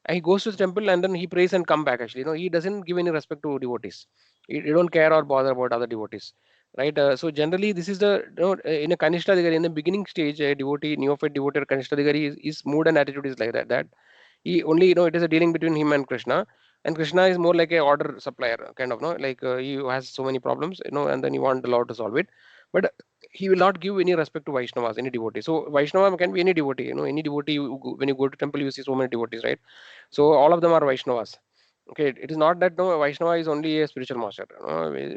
and he goes to the temple and then he prays and come back actually. He doesn't give any respect to devotees. He don't care or bother about other devotees, right? So generally this is the, in a kanishta adhikari, in the beginning stage, a devotee, neophyte devotee or kanishta adhikari, his mood and attitude is like that he only, it is a dealing between him and Krishna, and Krishna is more like a order supplier kind of, no, like he has so many problems, and then he want the Lord to solve it, but he will not give any respect to Vaishnavas, any devotee. So Vaishnava can be any devotee, any devotee, when you go to temple you see so many devotees, right? So all of them are Vaishnavas. Okay, it is not that no Vaishnava is only a spiritual master.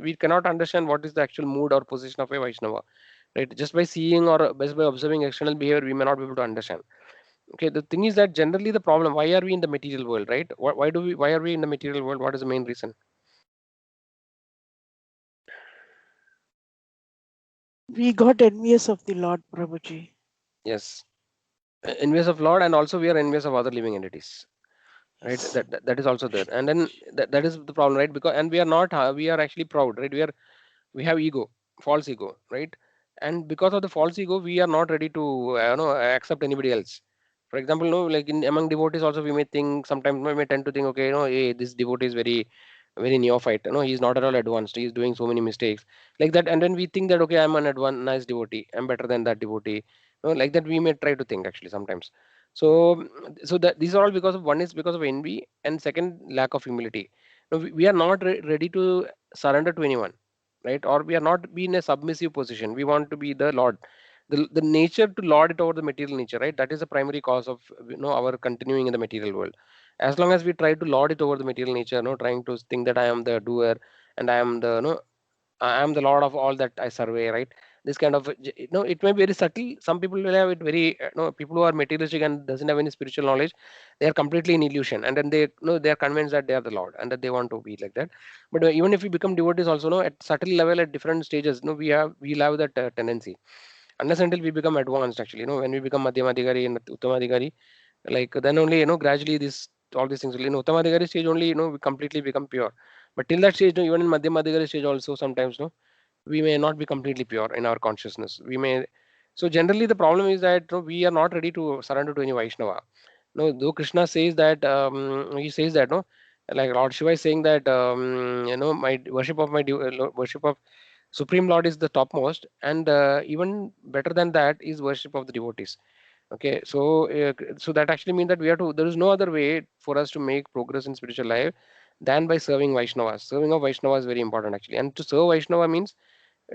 We cannot understand what is the actual mood or position of a Vaishnava, right? Just by seeing or just by observing external behavior, we may not be able to understand. Okay, the thing is that generally the problem, why are we in the material world, right? Why are we in the material world? What is the main reason? We got envious of the Lord, Prabhuji. Yes, envious of Lord, and also we are envious of other living entities, right? Yes. That is also there, and then that is the problem, right? Because, and we are not, we are actually proud, right? We have ego, false ego, right? And because of the false ego, we are not ready to accept anybody else. For example, no, like in among devotees also, we may think sometimes, we may tend to think, okay, hey, this devotee is very neophyte, he's not at all advanced, he's doing so many mistakes, like that, and then we think that, okay, I'm an advanced nice devotee, I'm better than that devotee, like that we may try to think actually sometimes. So so that these are all because of, one is because of envy, and second, lack of humility. We are not ready to surrender to anyone, right? Or we are not be in a submissive position, we want to be the Lord, the nature to lord it over the material nature, right? That is the primary cause of our continuing in the material world. As long as we try to lord it over the material nature, trying to think that I am the doer, and I am the I am the lord of all that I survey, right? This kind of, it may be very subtle. Some people will have it very, people who are materialistic and doesn't have any spiritual knowledge, they are completely in illusion, and then they, they are convinced that they are the Lord and that they want to be like that. But even if we become devotees, also, at subtle level, at different stages, we'll have that tendency, unless until we become advanced. Actually, when we become Madhyamadhikari and Uttamadhikari, like then only gradually this all these things will, Uttamadhikari stage only, we completely become pure. But till that stage, even in Madhyamadhikari stage also, sometimes we may not be completely pure in our consciousness. We may, so generally the problem is that we are not ready to surrender to any Vaishnava. No, though Krishna says that, he says that, no, like Lord Shiva is saying that, my worship of worship of Supreme Lord is the topmost, and even better than that is worship of the devotees. Okay, so that actually means that we have to. There is no other way for us to make progress in spiritual life than by serving Vaishnavas. Serving of Vaishnava is very important actually, and to serve Vaishnava means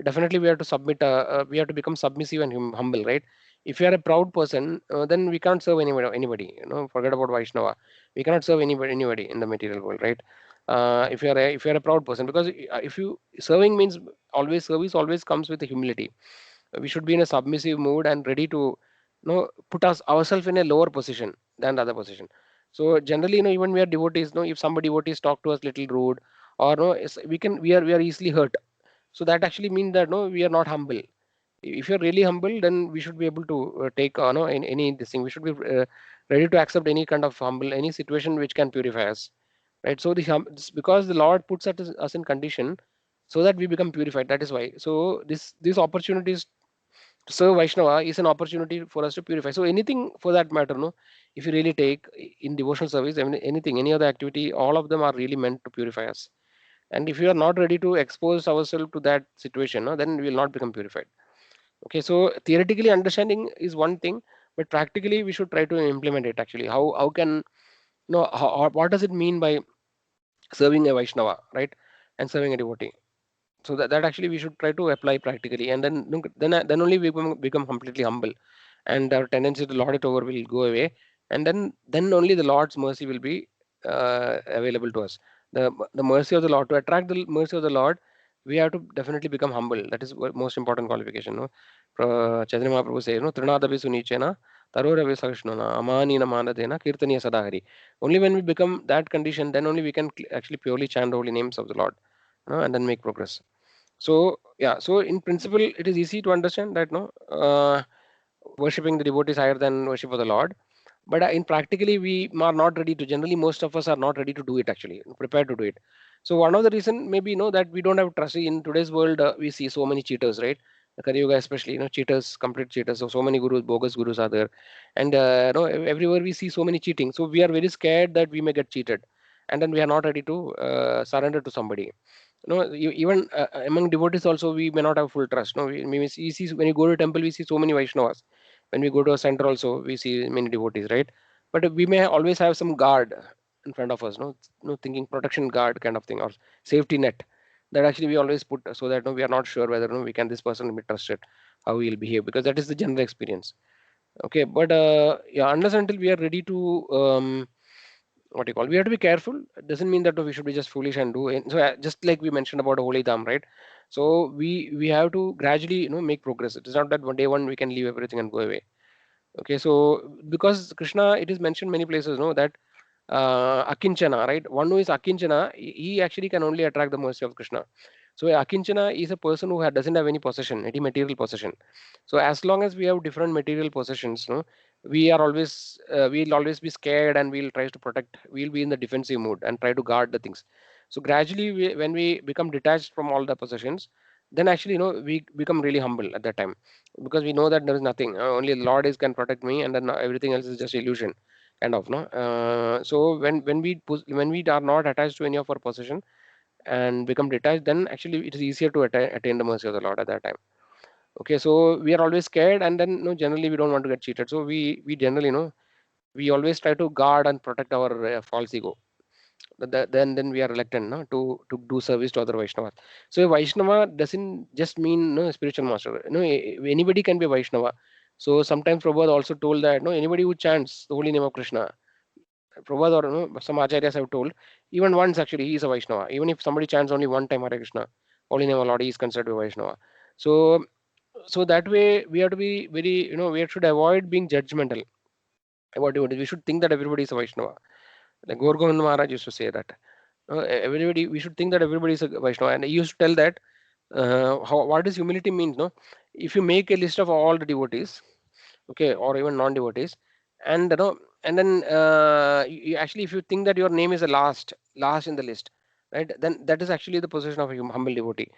definitely we have to submit. We have to become submissive and humble, right? If you are a proud person, then we can't serve anybody. Forget about Vaishnava. We cannot serve anybody in the material world, right? if you're a proud person, because if you serving means always service always comes with the humility. We should be in a submissive mood and ready to put ourselves in a lower position than the other position. So generally, even we are devotees, if somebody devotees talk to us little rude, or no, we are easily hurt. So that actually means that no, we are not humble. If you're really humble, then we should be able to take no, in any this thing. We should be ready to accept any kind of humble, any situation which can purify us, right? So it's because the Lord puts us in condition so that we become purified. That is why. So these opportunities to serve Vaishnava is an opportunity for us to purify. So anything for that matter, no, if you really take in devotional service, I mean, anything, any other activity, all of them are really meant to purify us. And if you are not ready to expose ourselves to that situation, no, then we will not become purified. Okay, so theoretically understanding is one thing, but practically we should try to implement it. Actually, how can what does it mean by serving a Vaishnava, right, and serving a devotee? So that actually we should try to apply practically, and then only we become completely humble, and our tendency to lord it over will go away, and then only the Lord's mercy will be available to us. The mercy of the Lord, to attract the mercy of the Lord, we have to definitely become humble. That is most important qualification. No, Chaitanya Mahaprabhu says, no, Trinadavi Sunichena, Taroravi Savishnuna, Amanina Manadena, Kirtaniya Sadahari. Only when we become that condition, then only we can actually purely chant the holy names of the Lord, and then make progress. So yeah, so in principle, it is easy to understand that no, worshipping the devotee is higher than worship of the Lord. But in practically, we are not ready to. Generally, most of us are not ready to do it. Actually, prepared to do it. So one of the reason maybe that we don't have trust in today's world. We see so many cheaters, right? The Kali Yuga especially, cheaters, complete cheaters. So many gurus, bogus gurus are there, and everywhere we see so many cheating. So we are very scared that we may get cheated, and then we are not ready to surrender to somebody. Even among devotees also we may not have full trust. No, we see when you go to temple we see so many Vaishnavas. When we go to a center also we see many devotees, right? But we may always have some guard in front of us. No, thinking protection guard kind of thing, or safety net, that actually we always put, so that we are not sure whether we can, this person be trusted, how he will behave, because that is the general experience. Okay, but yeah, unless until we are ready to what you call, we have to be careful. It doesn't mean that we should be just foolish and do it. So just like we mentioned about a holy dham, right? So we have to gradually make progress. It is not that one day we can leave everything and go away. Okay, so because Krishna, it is mentioned many places, that akinchana, right? One who is akinchana, he actually can only attract the mercy of Krishna. So akinchana is a person who doesn't have any possession, any material possession. So as long as we have different material possessions, we'll always be scared, and we'll try to protect. We'll be in the defensive mood and try to guard the things. So gradually, when we become detached from all the possessions, then actually we become really humble at that time, because we know that there is nothing. Only the Lord is can protect me, and then everything else is just illusion, kind of. No, so when we are not attached to any of our possession and become detached, then actually it is easier to attain the mercy of the Lord at that time. Okay, so we are always scared, and then generally we don't want to get cheated. So we generally we always try to guard and protect our false ego. But then we are reluctant to do service to other Vaishnavas. So a Vaishnava doesn't just mean spiritual master. Anybody can be a Vaishnava. So sometimes Prabhupada also told that anybody who chants the holy name of Krishna, Prabhupada or some acharyas have told, even once actually he is a Vaishnava. Even if somebody chants only one time Hare Krishna, holy name of Lord, he is considered a Vaishnava. So that way we have to be very, we should avoid being judgmental about it. We should think that everybody is a Vaishnava. Like Gaur Govind Maharaj used to say that. Everybody, we should think that everybody is a Vaishnava. And he used to tell that what does humility means, no? If you make a list of all the devotees, okay, or even non-devotees, and and then actually, if you think that your name is the last in the list, right, then that is actually the position of a humble devotee.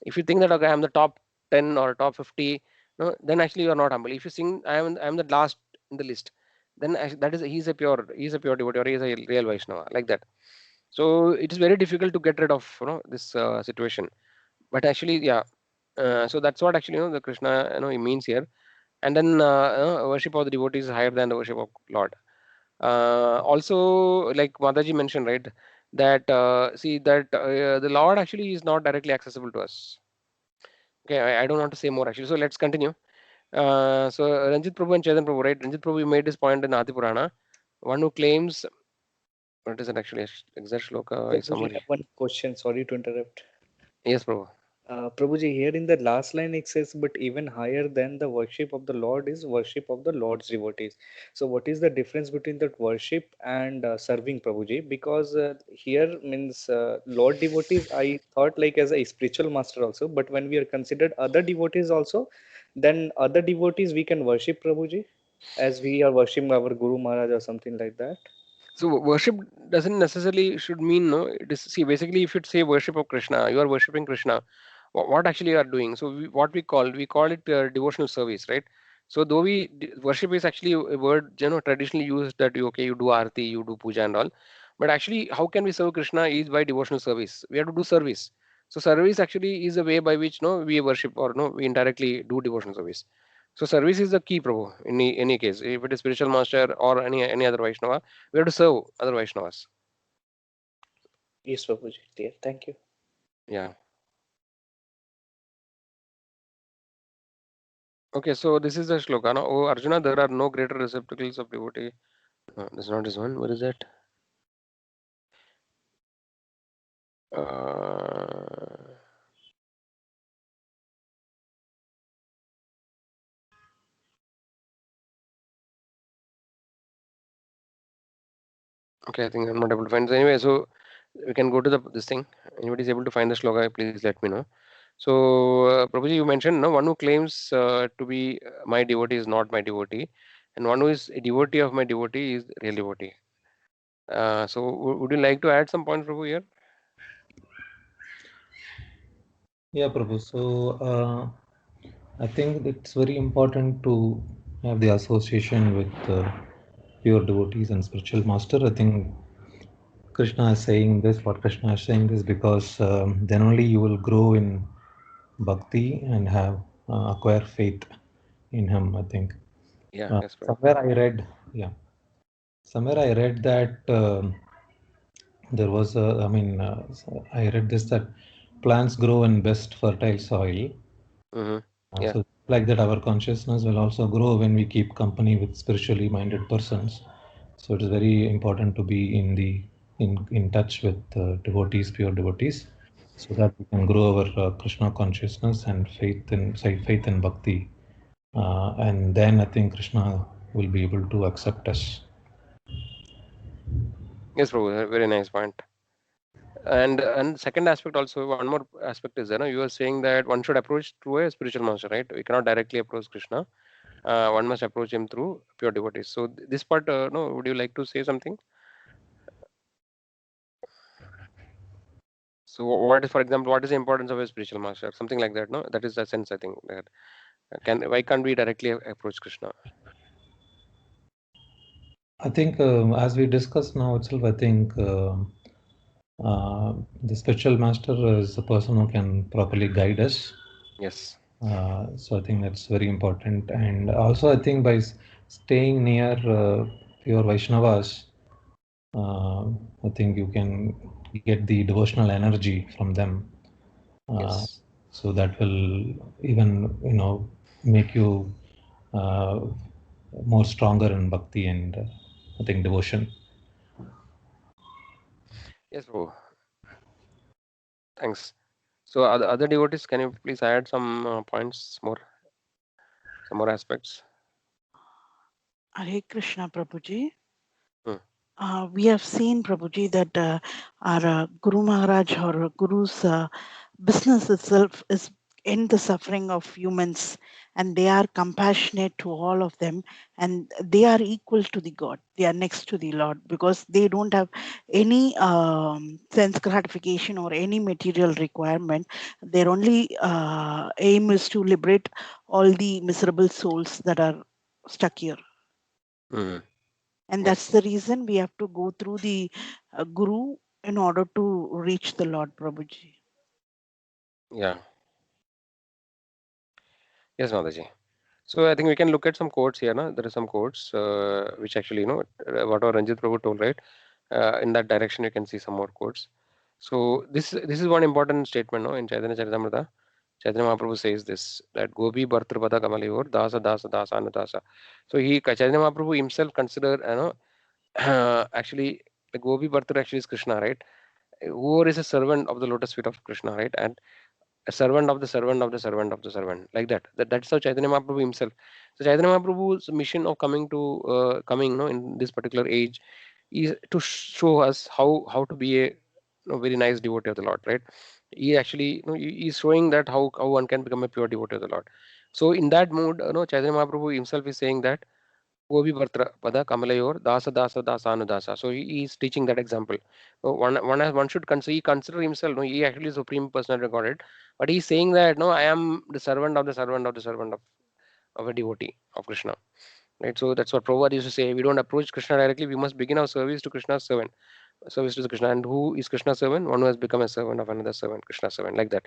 If you think that okay, I'm the top 10 or top 50, no, then actually you are not humble. If you think I'm the last in the list, then that is he's a pure devotee, or he's a real Vaishnava, like that. So it is very difficult to get rid of this situation. But actually, yeah. So that's what actually the Krishna he means here. And then worship of the devotees is higher than the worship of Lord. Also, like Mataji mentioned, right, that see that the Lord actually is not directly accessible to us. Okay, I don't want to say more actually. So let's continue. So Ranjit Prabhu and Chetan Prabhu, right? Ranjit Prabhu made this point in Adi Purana. One who claims What is it actually? Exact shloka is Prabhuji, I somewhere. have one question. Sorry to interrupt. Yes, Prabhu. Prabhuji, here in the last line it says, but even higher than the worship of the Lord is worship of the Lord's devotees. So, what is the difference between that worship and serving, Prabhuji? Because here means Lord devotees, I thought like as a spiritual master also, but when we are considered other devotees also, then other devotees we can worship, Prabhuji, as we are worshiping our Guru Maharaj or something like that. So worship doesn't necessarily should mean no. It is, see, basically, if you say worship of Krishna, you are worshiping Krishna. What actually you are doing? So what we call it devotional service, right? So though worship is actually a word traditionally used that you do arti, you do puja and all, but actually how can we serve Krishna is by devotional service. We have to do service. So service actually is a way by which no we worship or no we indirectly do devotional service. So service is the key, Prabhu. In any case, if it is spiritual master or any other Vaishnava, we have to serve other Vaishnavas. Yes, Prabhuji, clear. Thank you. Yeah. Okay, so this is the shloka. No? Oh Arjuna, there are no greater receptacles of devotee. No, this is not this one. What is that? Okay, I think I'm not able to find. So anyway, so we can go to this thing. Anybody is able to find the shloka, please let me know. So Prabhuji, you mentioned no one who claims to be my devotee is not my devotee, and one who is a devotee of my devotee is real devotee. So would you like to add some points, Prabhu, here? Yeah, Prabhu. So I think it's very important to have the association with pure devotees and spiritual master. I think Krishna is saying this, what Krishna is saying this because then only you will grow in bhakti and have acquire faith in him, I think. Yeah, yes, Prabhu. Somewhere I read that there was I read this that plants grow in best fertile soil. Yeah. So like that, our consciousness will also grow when we keep company with spiritually minded persons. So it is very important to be in touch with devotees, pure devotees, so that we can grow our Krishna consciousness and faith in bhakti, and then I think Krishna will be able to accept us. Yes, Prabhu, very nice point. And second aspect also, one more aspect is you are saying that one should approach through a spiritual master, right? We cannot directly approach Krishna. One must approach him through pure devotees. So this part, no, would you like to say something? So what is, for example, what is the importance of a spiritual master? Something like that, no? That is the sense, I think. That why can't we directly approach Krishna? I think as we discussed now itself, I think the spiritual master is the person who can properly guide us. Yes. So I think that's very important. And also I think by staying near pure Vaishnavas, I think you can get the devotional energy from them. Yes. So that will even make you more stronger in bhakti and I think devotion. Yes, Prabhu. Thanks. So other devotees, can you please add some points more, some more aspects? Hare Krishna, Prabhuji. Hmm. We have seen, Prabhuji, that our Guru Maharaj or Guru's business itself is end the suffering of humans, and they are compassionate to all of them, and they are equal to the God. They are next to the Lord because they don't have any sense gratification or any material requirement. Their only aim is to liberate all the miserable souls that are stuck here. And that's the reason we have to go through the Guru in order to reach the Lord, Prabhuji. Yeah. Yes, Mataji. So I think we can look at some quotes here. No? There are some quotes which actually, whatever Ranjit Prabhu told, right? In that direction, you can see some more quotes. So this is one important statement, no, in Chaitanya Charitamrita. Chaitanya Mahaprabhu says this, that Gopi Bhartrapada Kamali or Dasa Dasa Dasa Anudasa. So Chaitanya Mahaprabhu himself consider, actually The Gopi Bhartara actually is Krishna, right? Whoever is a servant of the lotus feet of Krishna, right? And a servant of the servant of the servant of the servant, like that. That's how Chaitanya Mahaprabhu himself. So Chaitanya Mahaprabhu's mission of coming, in this particular age, is to show us how to be a very nice devotee of the Lord, right? He actually, he is showing that how one can become a pure devotee of the Lord. So in that mood, Chaitanya Mahaprabhu himself is saying that Gopi Bhartra Pada Kamalayor Dasa Dasa Dasanudasa. So he is teaching that example. So one should consider himself. No, he actually is supreme personality of Godhead, but he's saying that no, I am the servant of the servant of the servant of a devotee of Krishna. Right. So that's what Prabhupada used to say. We don't approach Krishna directly. We must begin our service to Krishna's servant. Service to the Krishna. And who is Krishna's servant? One who has become a servant of another servant, Krishna's servant, like that.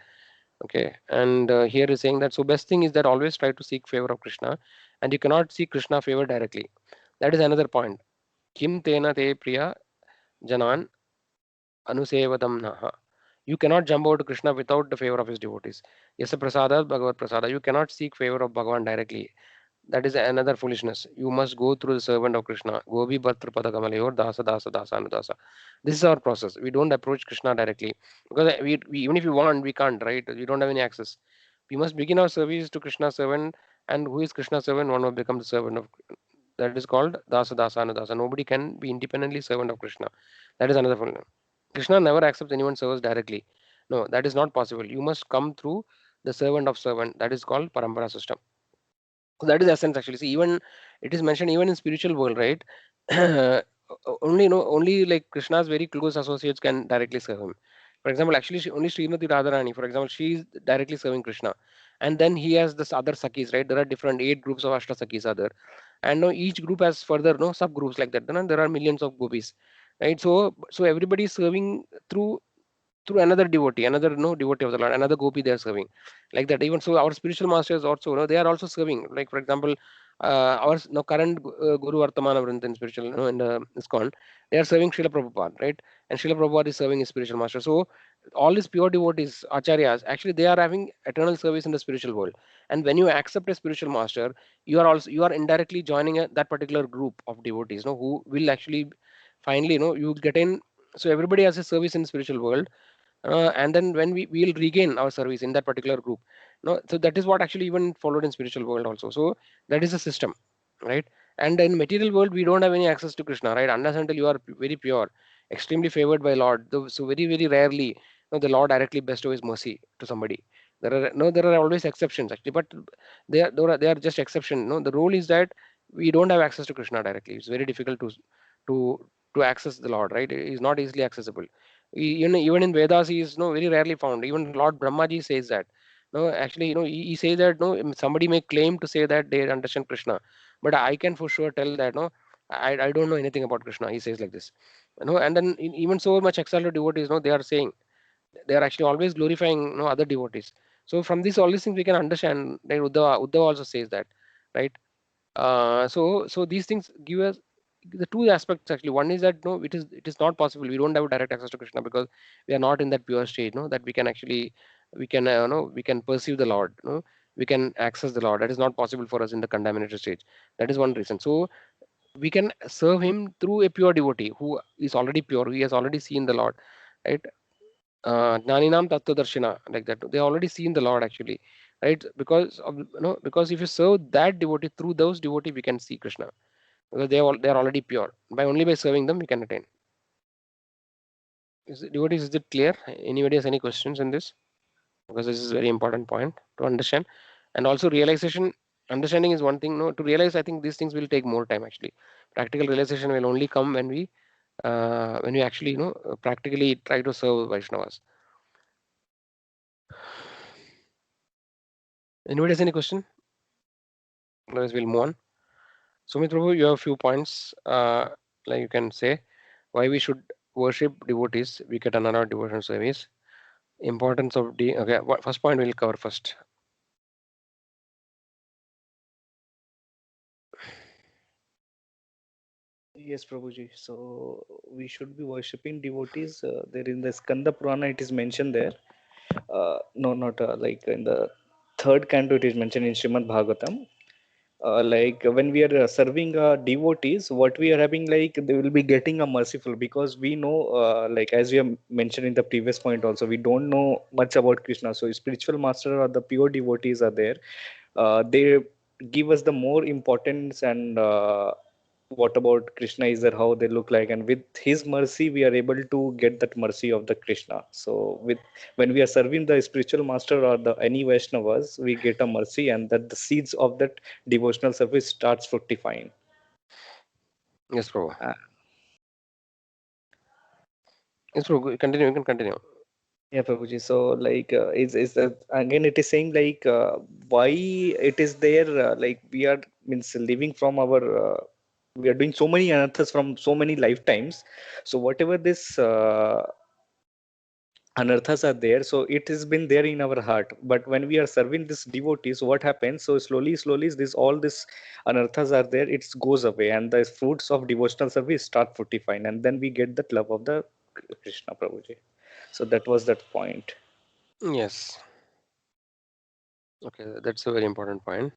Okay. And here is saying that so best thing is that always try to seek favor of Krishna, and you cannot seek Krishna favor directly. That is another point. Kim tena te priya janan anusevadam naha. You cannot jump over to Krishna without the favor of his devotees. Yasa prasada bhagavad prasada. You cannot seek favor of Bhagavan directly. That is another foolishness. You must go through the servant of Krishna. Gopi Bhatra Pada Kamalayor Dasa Dasa Dasa Anudasa. This is our process. We don't approach Krishna directly because we even if you want, we can't, right? We don't have any access. We must begin our service to Krishna's servant. And who is Krishna's servant? One will become the servant of, that is called Dasa Dasa Anudasa. Nobody can be independently servant of Krishna. That is another foolishness. Krishna never accepts anyone's service directly. No, that is not possible. You must come through the servant of servant. That is called Parampara system. So that is the essence actually. See, even it is mentioned even in spiritual world, right? Only like Krishna's very close associates can directly serve him. For example, actually only Srimati Radharani, for example, she is directly serving Krishna. And then he has this other Sakis, right? There are different 8 groups of Ashta Sakis are there. And each group has further subgroups like that. Then there are millions of gopis. Right. So everybody is serving through another devotee, another devotee of the Lord, another gopi they are serving, like that. Even so, our spiritual masters also, they are also serving. Like for example, our current Guru Vartamana Vrinda in spiritual, in the ISKCON, they are serving Srila Prabhupada, right? And Srila Prabhupada is serving his spiritual master. So all these pure devotees, acharyas, actually they are having eternal service in the spiritual world. And when you accept a spiritual master, you are indirectly joining that particular group of devotees, who will actually finally, you get in. So everybody has a service in the spiritual world, and then when we will regain our service in that particular group. So that is what actually even followed in spiritual world also. So that is a system, right? And in material world we don't have any access to Krishna, right? Unless until you are very pure, extremely favored by Lord. So very very rarely, the Lord directly bestows his mercy to somebody. There are always exceptions actually, but they are just exception. The rule is that we don't have access to Krishna directly. It's very difficult to to access the Lord, right? It is not easily accessible. Even in Vedas, he is very rarely found. Even Lord Brahmaji says that. No, actually, he says that somebody may claim to say that they understand Krishna, but I can for sure tell that I don't know anything about Krishna. He says like this, and then even so much exalted devotees, they are saying they are actually always glorifying other devotees. So from this all these things we can understand that Uddhava also says that, right? So these things give us the two aspects actually. One is that no, it is not possible. We don't have direct access to Krishna because we are not in that pure state. That we can actually we can perceive the Lord. We can access the Lord. That is not possible for us in the contaminated stage. That is one reason. So we can serve Him through a pure devotee who is already pure. He has already seen the Lord, right? Jnaninam Tattvadarshina, like that. They already seen the Lord actually, right? Because if you serve that devotee, through those devotee we can see Krishna, because they are already pure. Only by serving them we can attain. Devotees, is it clear? Anybody has any questions in this? Because this is a very important point to understand. And also realization, understanding is one thing. To realize, I think these things will take more time actually. Practical realization will only come when we actually practically try to serve Vaishnavas. Anybody has any question? Otherwise we'll move on. Sumit Prabhu, you have a few points, like you can say why we should worship devotees. We get another devotional service. Importance of okay. First point we'll cover first. Yes, Prabhuji. So we should be worshipping devotees. There in the Skanda Purana, it is mentioned there. No, not like in the third canto, it is mentioned in Srimad Bhagavatam. like when we are serving devotees, what we are having, like they will be getting a merciful, because we know, like as we have mentioned in the previous point also, we don't know much about Krishna. So spiritual master or the pure devotees are there. They give us the more importance, and what about Krishna is there, how they look like, and with his mercy we are able to get that mercy of the Krishna. So with, when we are serving the spiritual master or the any Vaishnavas, we get a mercy, and that the seeds of that devotional service starts fructifying. Yes, Prabhu. Uh, Yes, Prabhu. Continue. You can continue. yeah, Prabhuji. So like is that again it is saying like why it is there, like we are means living from our we are doing so many anarthas from so many lifetimes. So whatever this anarthas are there, so it has been there in our heart, but when we are serving this devotees, what happens, so slowly this all this anarthas are there, it goes away, and the fruits of devotional service start fructifying, and then we get that love of the Krishna, Prabhuji. So that was that point. Yes. Okay, that's a very important point.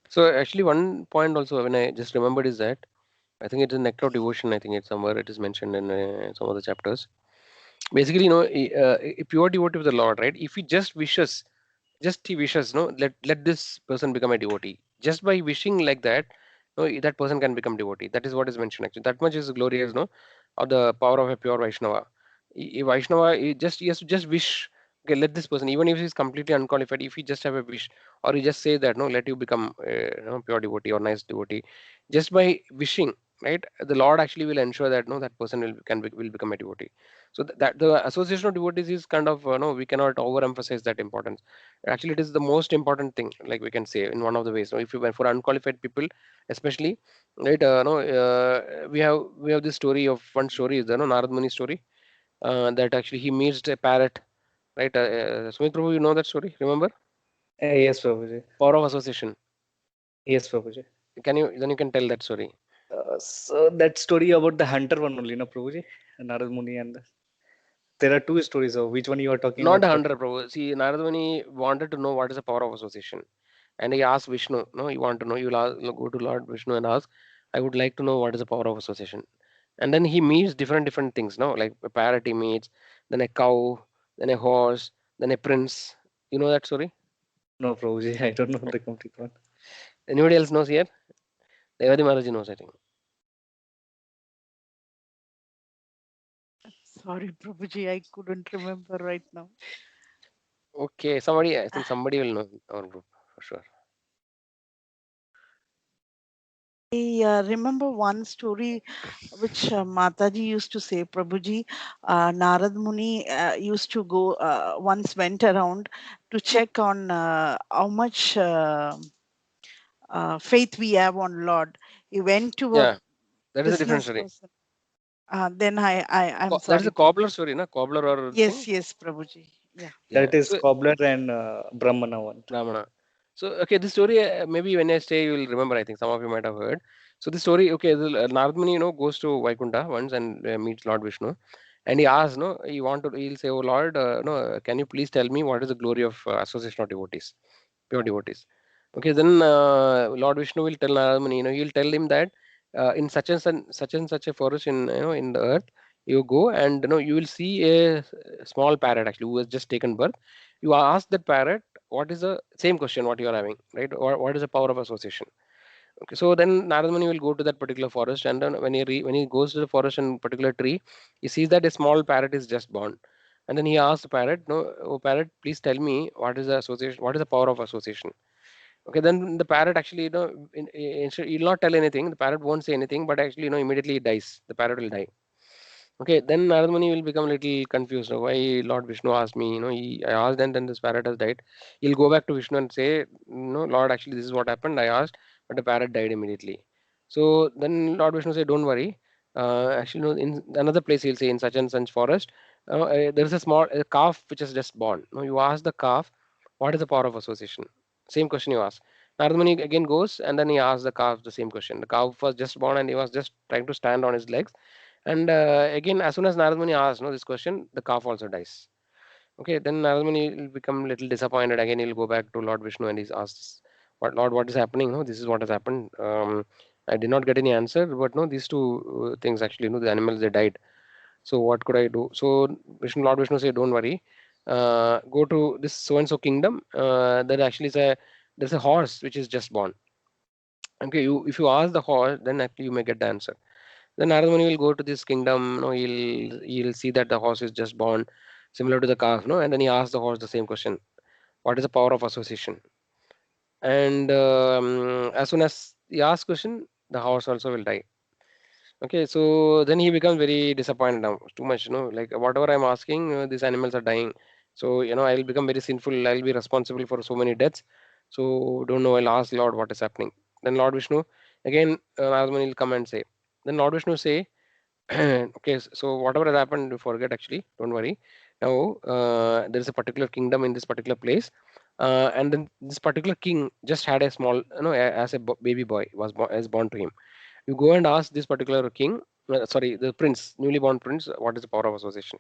So actually, one point also when I just remembered is that I think it's in Nectar of Devotion. I think it's somewhere it is mentioned in some of the chapters. Basically, a pure devotee of the Lord, right? If he just wishes, just he wishes, no, let this person become a devotee. Just by wishing like that, no, that person can become devotee. That is what is mentioned actually. That much is glorious, no, of the power of a pure Vaishnava. A Vaishnava, he has to just wish. Okay, let this person, even if he's completely unqualified, if he just have a wish, or he just say that, no, let you become, pure devotee or nice devotee, just by wishing, right? The Lord actually will ensure that, no, that person will become a devotee. So that the association of devotees is kind of, no, we cannot overemphasize that importance. Actually, it is the most important thing, like we can say in one of the ways. So if you went for unqualified people, especially, right? No, we have this story of one story is the, no, Narad Muni story, that actually he meets a parrot, right? Sumit Prabhu, you know that story? Remember? Yes, Prabhuji. Power of association. Yes, Prabhuji. Can you then you can tell that story? So that story about the hunter one only, no, Prabhuji? Narad Muni and there are two stories. Of which one you are talking Not about? a hundred, Prabhu. See, Narad Muni wanted to know what is the power of association, and he asked Vishnu. No, you want to know? You'll go to Lord Vishnu and ask, I would like to know what is the power of association. And then he meets different things. No, like a parrot he meets, then a cow, then a horse, then a prince. You know that story? No, Prabhuji, I don't know the complete one. Anybody else knows here? Devadi Maharaji knows, I think. Sorry, Prabhuji, I couldn't remember right now. Okay, somebody. I think somebody will know in our group for sure. I remember one story which Mataji used to say, Prabhuji, Narad Muni used to go, once went around to check on how much faith we have on Lord. He went to a Yeah, that is a different business story. person. Then I'm That is sorry. a cobbler story, na? Cobbler or thing. Yes, Prabhuji. Yeah. Yeah. That is So Cobbler and Brahmana one. Brahmana. So okay, this story maybe when I say you will remember. I think some of you might have heard. So the story, okay, Narad Muni, goes to Vaikunta once and meets Lord Vishnu, and he asks, no, he'll say, oh Lord, no, can you please tell me what is the glory of association of devotees, pure devotees? Okay, then Lord Vishnu will tell Narad Muni, he'll tell him that in such and such a forest in in the earth, you go and you will see a small parrot actually who has just taken birth. You ask that parrot what is the same question what you are having, right? Or what is the power of association? Okay, so then Narad Muni will go to that particular forest, and then when he goes to the forest and particular tree, he sees that a small parrot is just born, and then he asks the parrot, "No, oh parrot, please tell me what is the association? What is the power of association?" Okay, then the parrot actually, instead he'll not tell anything. The parrot won't say anything, but actually, immediately it dies. The parrot will die. Okay, then Narad Muni will become a little confused. Why Lord Vishnu asked me? I asked, and then this parrot has died. He'll go back to Vishnu and say, no, Lord, actually, this is what happened. I asked, but the parrot died immediately. So then Lord Vishnu said, don't worry. Actually, no, in another place, he'll say, in such and such forest, there is a small calf which is just born. No, you ask the calf, what is the power of association? Same question you ask. Narad Muni again goes, and then he asks the calf the same question. The calf was just born, and he was just trying to stand on his legs, and again, as soon as Narad Muni asks this question, the calf also dies. Okay, then Narad Muni will become a little disappointed. Again, he'll go back to Lord Vishnu and he asks, what Lord, what is happening? No, this is what has happened. I did not get any answer, but no, these two things actually, the animals, they died. So what could I do? So Lord Vishnu said, don't worry, go to this so and so kingdom. There actually is there's a horse which is just born. Okay, if you ask the horse, then actually you may get the answer. Then Narada Muni will go to this kingdom. No, he'll see that the horse is just born, similar to the calf. No, and then he asks the horse the same question: what is the power of association? And as soon as he asks question, the horse also will die. Okay, so then he becomes very disappointed now. Too much, like whatever I'm asking, these animals are dying. So I'll become very sinful. I'll be responsible for so many deaths. So don't know. I'll ask Lord what is happening. Then Lord Vishnu again, Narada Muni will come and say. Then Lord Vishnu say, okay, so whatever has happened, you forget actually. Don't worry. Now there is a particular kingdom in this particular place, and then this particular king just had a small, as a baby boy was born to him. You go and ask this particular king, sorry, the prince, newly born prince, what is the power of association?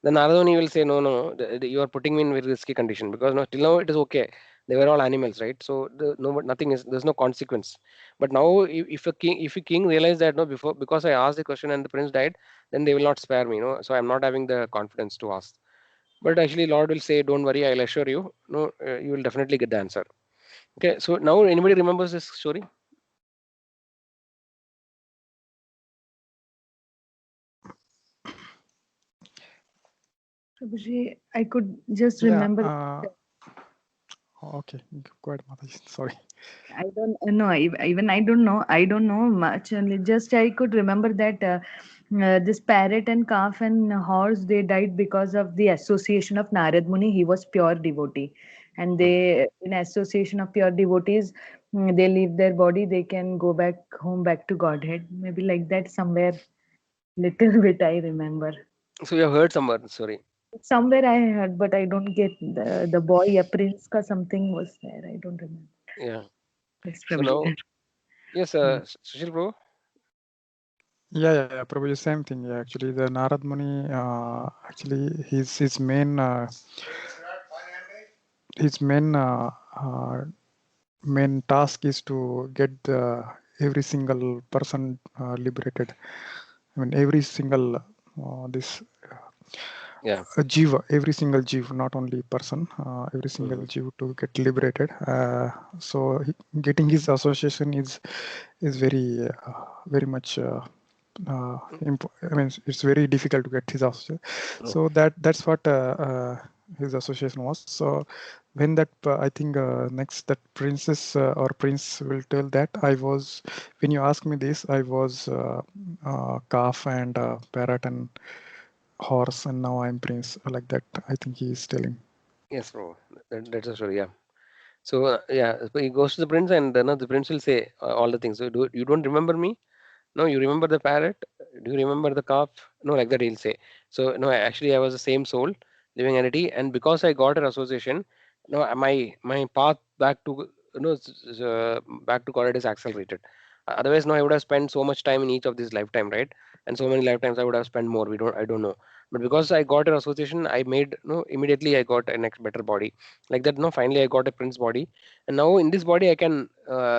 Then Naradoni will say, no, no, you are putting me in very risky condition, because no, till now it is okay. They were all animals, right? So nothing is, there's no consequence. But now, if a king realize that, no, before, because I asked the question and the prince died, then they will not spare me, so I'm not having the confidence to ask. But actually, Lord will say, don't worry, I'll assure you, no, you will definitely get the answer. Okay, so now anybody remembers this story? Prabhuji, I could just Yeah. remember. Okay, go ahead, Mataji. Sorry. I don't know. Even I don't know. I don't know much. Only just I could remember that this parrot and calf and horse, they died because of the association of Narad Muni. He was pure devotee, and they, in association of pure devotees, they leave their body. They can go back home, back to Godhead. Maybe like that somewhere. Little bit I remember. So you have heard somewhere, sorry. Somewhere I heard, but I don't get the boy, a prince ka something was there. I don't remember. Yeah. Yes, So Prabhuji. now, yes, Hmm. Sushil bro. Yeah, probably the same thing. Yeah, actually, the Narad Muni, actually, his main task is to get every single person liberated. I mean, every single this Yeah. jiva, every single jiva, not only person, every single jiva to get liberated. So getting his association is very much. I mean, it's very difficult to get his association. So that's what his association was. So when that I think next that princess or prince will tell that when you ask me this, I was calf and parrot and horse, and now I'm prince, like that. I think he is telling. Yes, bro. That's a story. Yeah. So yeah, so he goes to the prince, and the prince will say all the things. So you don't remember me? No, you remember the parrot? Do you remember the calf? No, like that he'll say. So no, actually I was the same soul, living entity, and because I got an association, no, my path back to back to God is accelerated. Otherwise, no, I would have spent so much time in each of these lifetime, right? And so many lifetimes I would have spent more. I don't know. But because I got an association, I made no immediately I got a next better body. Like that, no, finally I got a prince body, and now in this body I can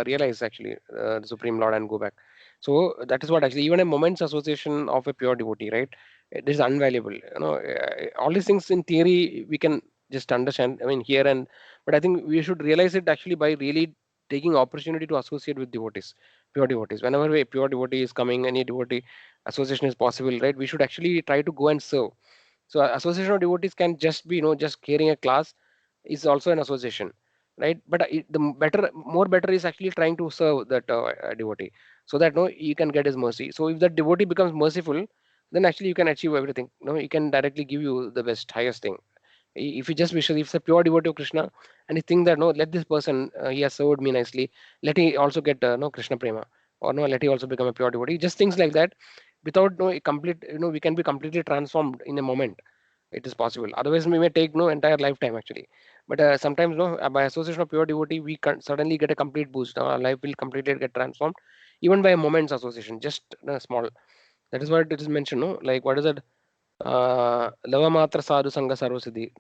realize actually the Supreme Lord and go back. So that is what actually even a moment's association of a pure devotee, right? It is invaluable. All these things in theory we can just understand. I mean, here and but I think we should realize it actually by really taking opportunity to associate with devotees, pure devotees. Whenever a pure devotee is coming, any devotee association is possible, right? We should actually try to go and serve. So association of devotees can just be, just carrying a class is also an association, right? But more better is actually trying to serve that devotee, so that no, you can get his mercy. So if that devotee becomes merciful, then actually you can achieve everything. No, he can directly give you the best, highest thing. If you just wish, if it's a pure devotee of Krishna, and you think that no, let this person he has served me nicely, let he also get no Krishna prema, or no, let he also become a pure devotee. Just things like that, without no complete, we can be completely transformed in a moment. It is possible. Otherwise, we may take no entire lifetime actually. But sometimes, no, by association of pure devotee, we can suddenly get a complete boost. Our life will completely get transformed, even by a moment's association, just small. That is what it is mentioned. No, like what is that? Lava Matra Sadhu Sangha Sarvasiddhi.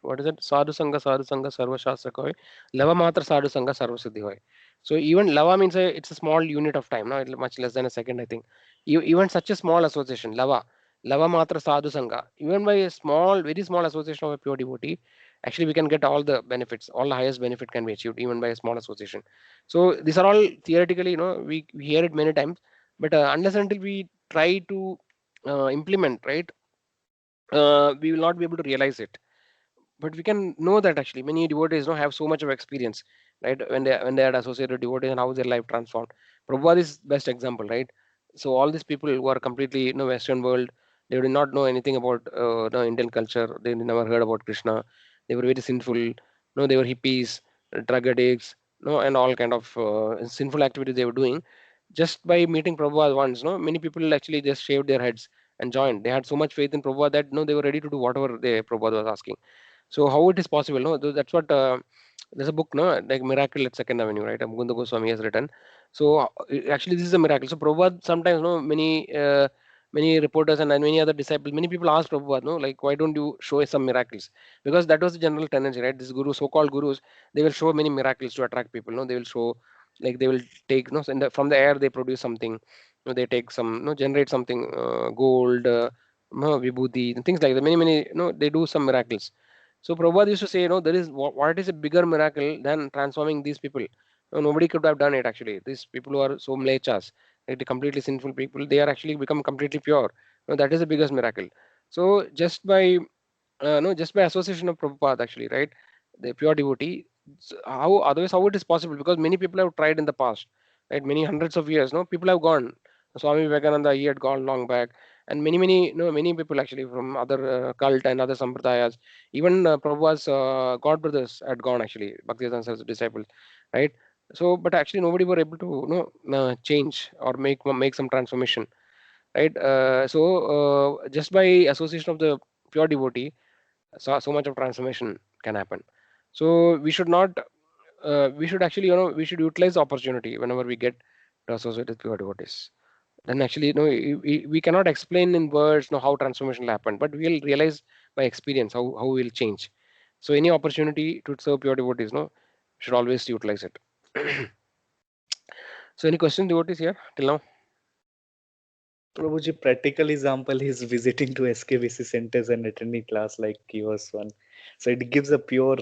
What is it? Sadhu Sangha Sarva Shastra Hoy. Lava Matra Sadhu Sangha Sarvasiddhi Hoy. So even lava means it's a small unit of time, no? Much less than a second, I think. Even such a small association, lava matra sadhu sangha, even by a small, very small association of a pure devotee, actually we can get all the benefits, all the highest benefit can be achieved even by a small association. So these are all theoretically, we hear it many times, but unless until we try to implement, right, we will not be able to realize it. But we can know that actually many devotees have so much of experience, right, when they are associated devotees and how their life transformed. Prabhupada is best example, right? So all these people who are completely Western world, they did not know anything about Indian culture. They never heard about Krishna. They were very sinful. They were hippies, drug addicts, and all kind of sinful activities they were doing. Just by meeting Prabhupada once, many people actually just shaved their heads and joined. They had so much faith in Prabhupada that they were ready to do whatever Prabhupada was asking. So how it is possible? No, that's what there's a book, no, like Miracle at Second Avenue, right? Mukunda Goswami has written. So actually, this is a miracle. So Prabhupada sometimes, many reporters and many other disciples, many people ask Prabhupada, no, like why don't you show some miracles? Because that was the general tendency, right? These gurus, so-called gurus, they will show many miracles to attract people. No, they will show, like they will take, no, from the air they produce something. They take some, generate something, gold, vibhuti, and things like that. Many, they do some miracles. So Prabhupada used to say, there is what is a bigger miracle than transforming these people? No, nobody could have done it actually. These people who are so mlechas, right, the completely sinful people, they are actually become completely pure. That is the biggest miracle. So just by no, just by association of Prabhupada actually, right, the pure devotee. How otherwise how it is possible? Because many people have tried in the past, right? Many hundreds of years, no, people have gone. Swami Vivekananda, he had gone long back, and many, many people actually from other cult and other sampradayas. Even Prabhupada's god brothers had gone actually, Bhaktivedanta Saraswati disciples, right? So, but actually nobody were able to change or make some transformation, right? Just by association of the pure devotee, so much of transformation can happen. So we should not we should actually we should utilize the opportunity whenever we get to associate with pure devotees. Then actually we cannot explain in words how transformation will happen, but we'll realize by experience how we'll change. So any opportunity to serve pure devotees, should always utilize it. So any question devotees here till now? Prabhuji, practical example is visiting to SKBC centers and attending class like yours one. So it gives a pure,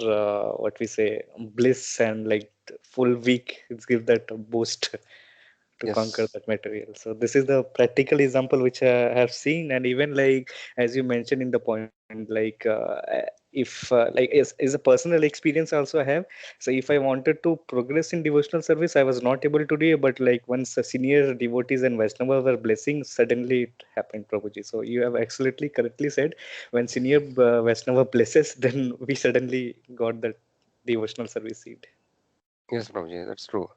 what we say, bliss and like full week. It gives that boost to conquer Yes. that material. So this is the practical example which I have seen, and even like as you mentioned in the point, like if like is a personal experience also I have. So if I wanted to progress in devotional service, I was not able to do it. But like once the senior devotees and Vaishnavas were blessing, suddenly it happened, Prabhuji. So you have absolutely correctly said. When senior Vaishnava blesses, then we suddenly got that devotional service seat. Yes, Prabhuji, that's true.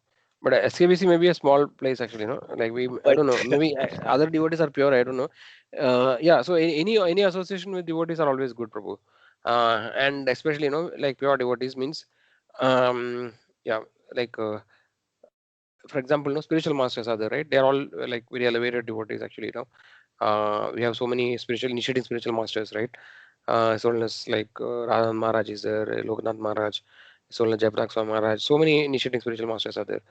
But SKBC may be a small place actually, no? Like I But don't know. Maybe other devotees are pure. I don't know. Yeah. So any association with devotees are always good, Prabhu. And especially like pure devotees means, yeah, like for example, spiritual masters are there, right? They are all like very elevated devotees actually. We have so many initiating spiritual masters, right? As well as like Radhan Maharaj is there, Loknath Maharaj, as well as Jayaprakash Swami Maharaj. So many initiating spiritual masters are there.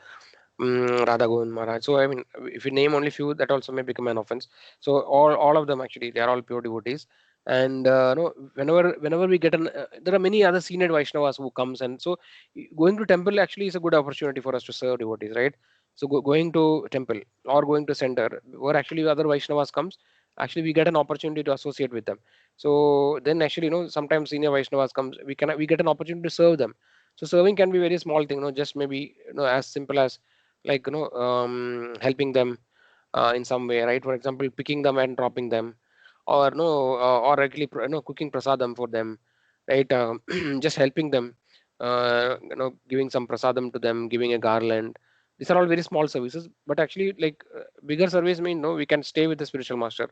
Radha Govind Maharaj. So I mean, if you name only few, that also may become an offense. So all of them actually, they are all pure devotees. And no, whenever we get there are many other senior Vaishnavas who comes, and so going to temple actually is a good opportunity for us to serve devotees, right? So going to temple or going to center where actually other Vaishnavas comes, actually we get an opportunity to associate with them. So then actually sometimes senior Vaishnavas comes, we get an opportunity to serve them. So serving can be very small thing, just maybe as simple as like helping them in some way, right? For example, picking them and dropping them, or no, or actually cooking prasadam for them, right? Just helping them, giving some prasadam to them, giving a garland. These are all very small services, but actually like bigger service mean we can stay with the spiritual master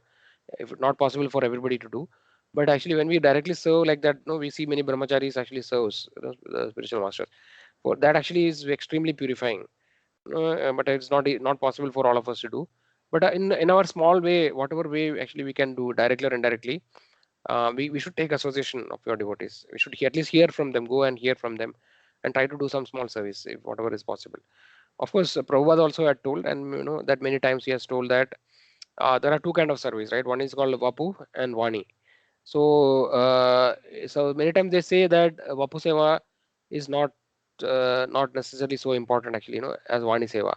if not possible for everybody to do. But actually when we directly serve like that, we see many brahmacharis actually serves the spiritual master. For that actually is extremely purifying, but it's not possible for all of us to do. But in our small way, whatever way actually we can do directly or indirectly, we should take association of your devotees. We should at least hear from them, go and hear from them, and try to do some small service if whatever is possible. Of course, Prabhupada also had told, and that many times he has told that there are two kind of service, right? One is called Vapu and Vani. So many times they say that Vapu Seva is not necessarily so important actually, as Vani Seva.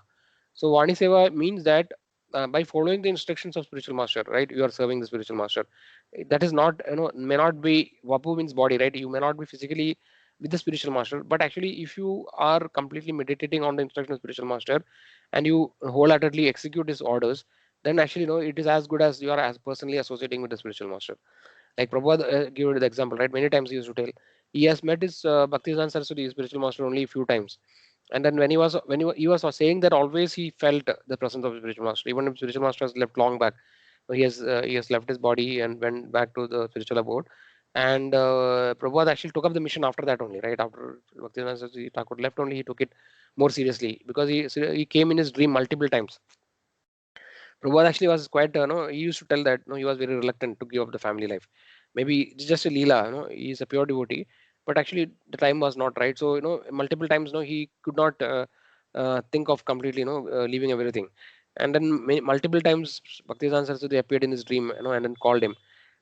So Vani Seva means that by following the instructions of spiritual master, right, you are serving the spiritual master. That is not, may not be, Vapu means body, right? You may not be physically with the spiritual master, but actually if you are completely meditating on the instruction of spiritual master and you wholeheartedly execute his orders, then actually, it is as good as you are as personally associating with the spiritual master. Like Prabhupada gave the example, right? Many times he used to tell he has met his Bhaktisiddhanta Saraswati spiritual master only a few times, and then when he was saying that always he felt the presence of the spiritual master, even if spiritual master has left long back. So he has left his body and went back to the spiritual abode, and Prabhupada actually took up the mission after that only, right? After Bhaktisiddhanta Saraswati Thakur left only, he took it more seriously because he came in his dream multiple times. Prabhupada actually was quite, he used to tell that, he was very reluctant to give up the family life. Maybe it's just a Leela, he is a pure devotee, but actually the time was not right. So, multiple times, he could not think of completely, leaving everything. And then multiple times, Bhaktisiddhanta Saraswati appeared in his dream, and then called him.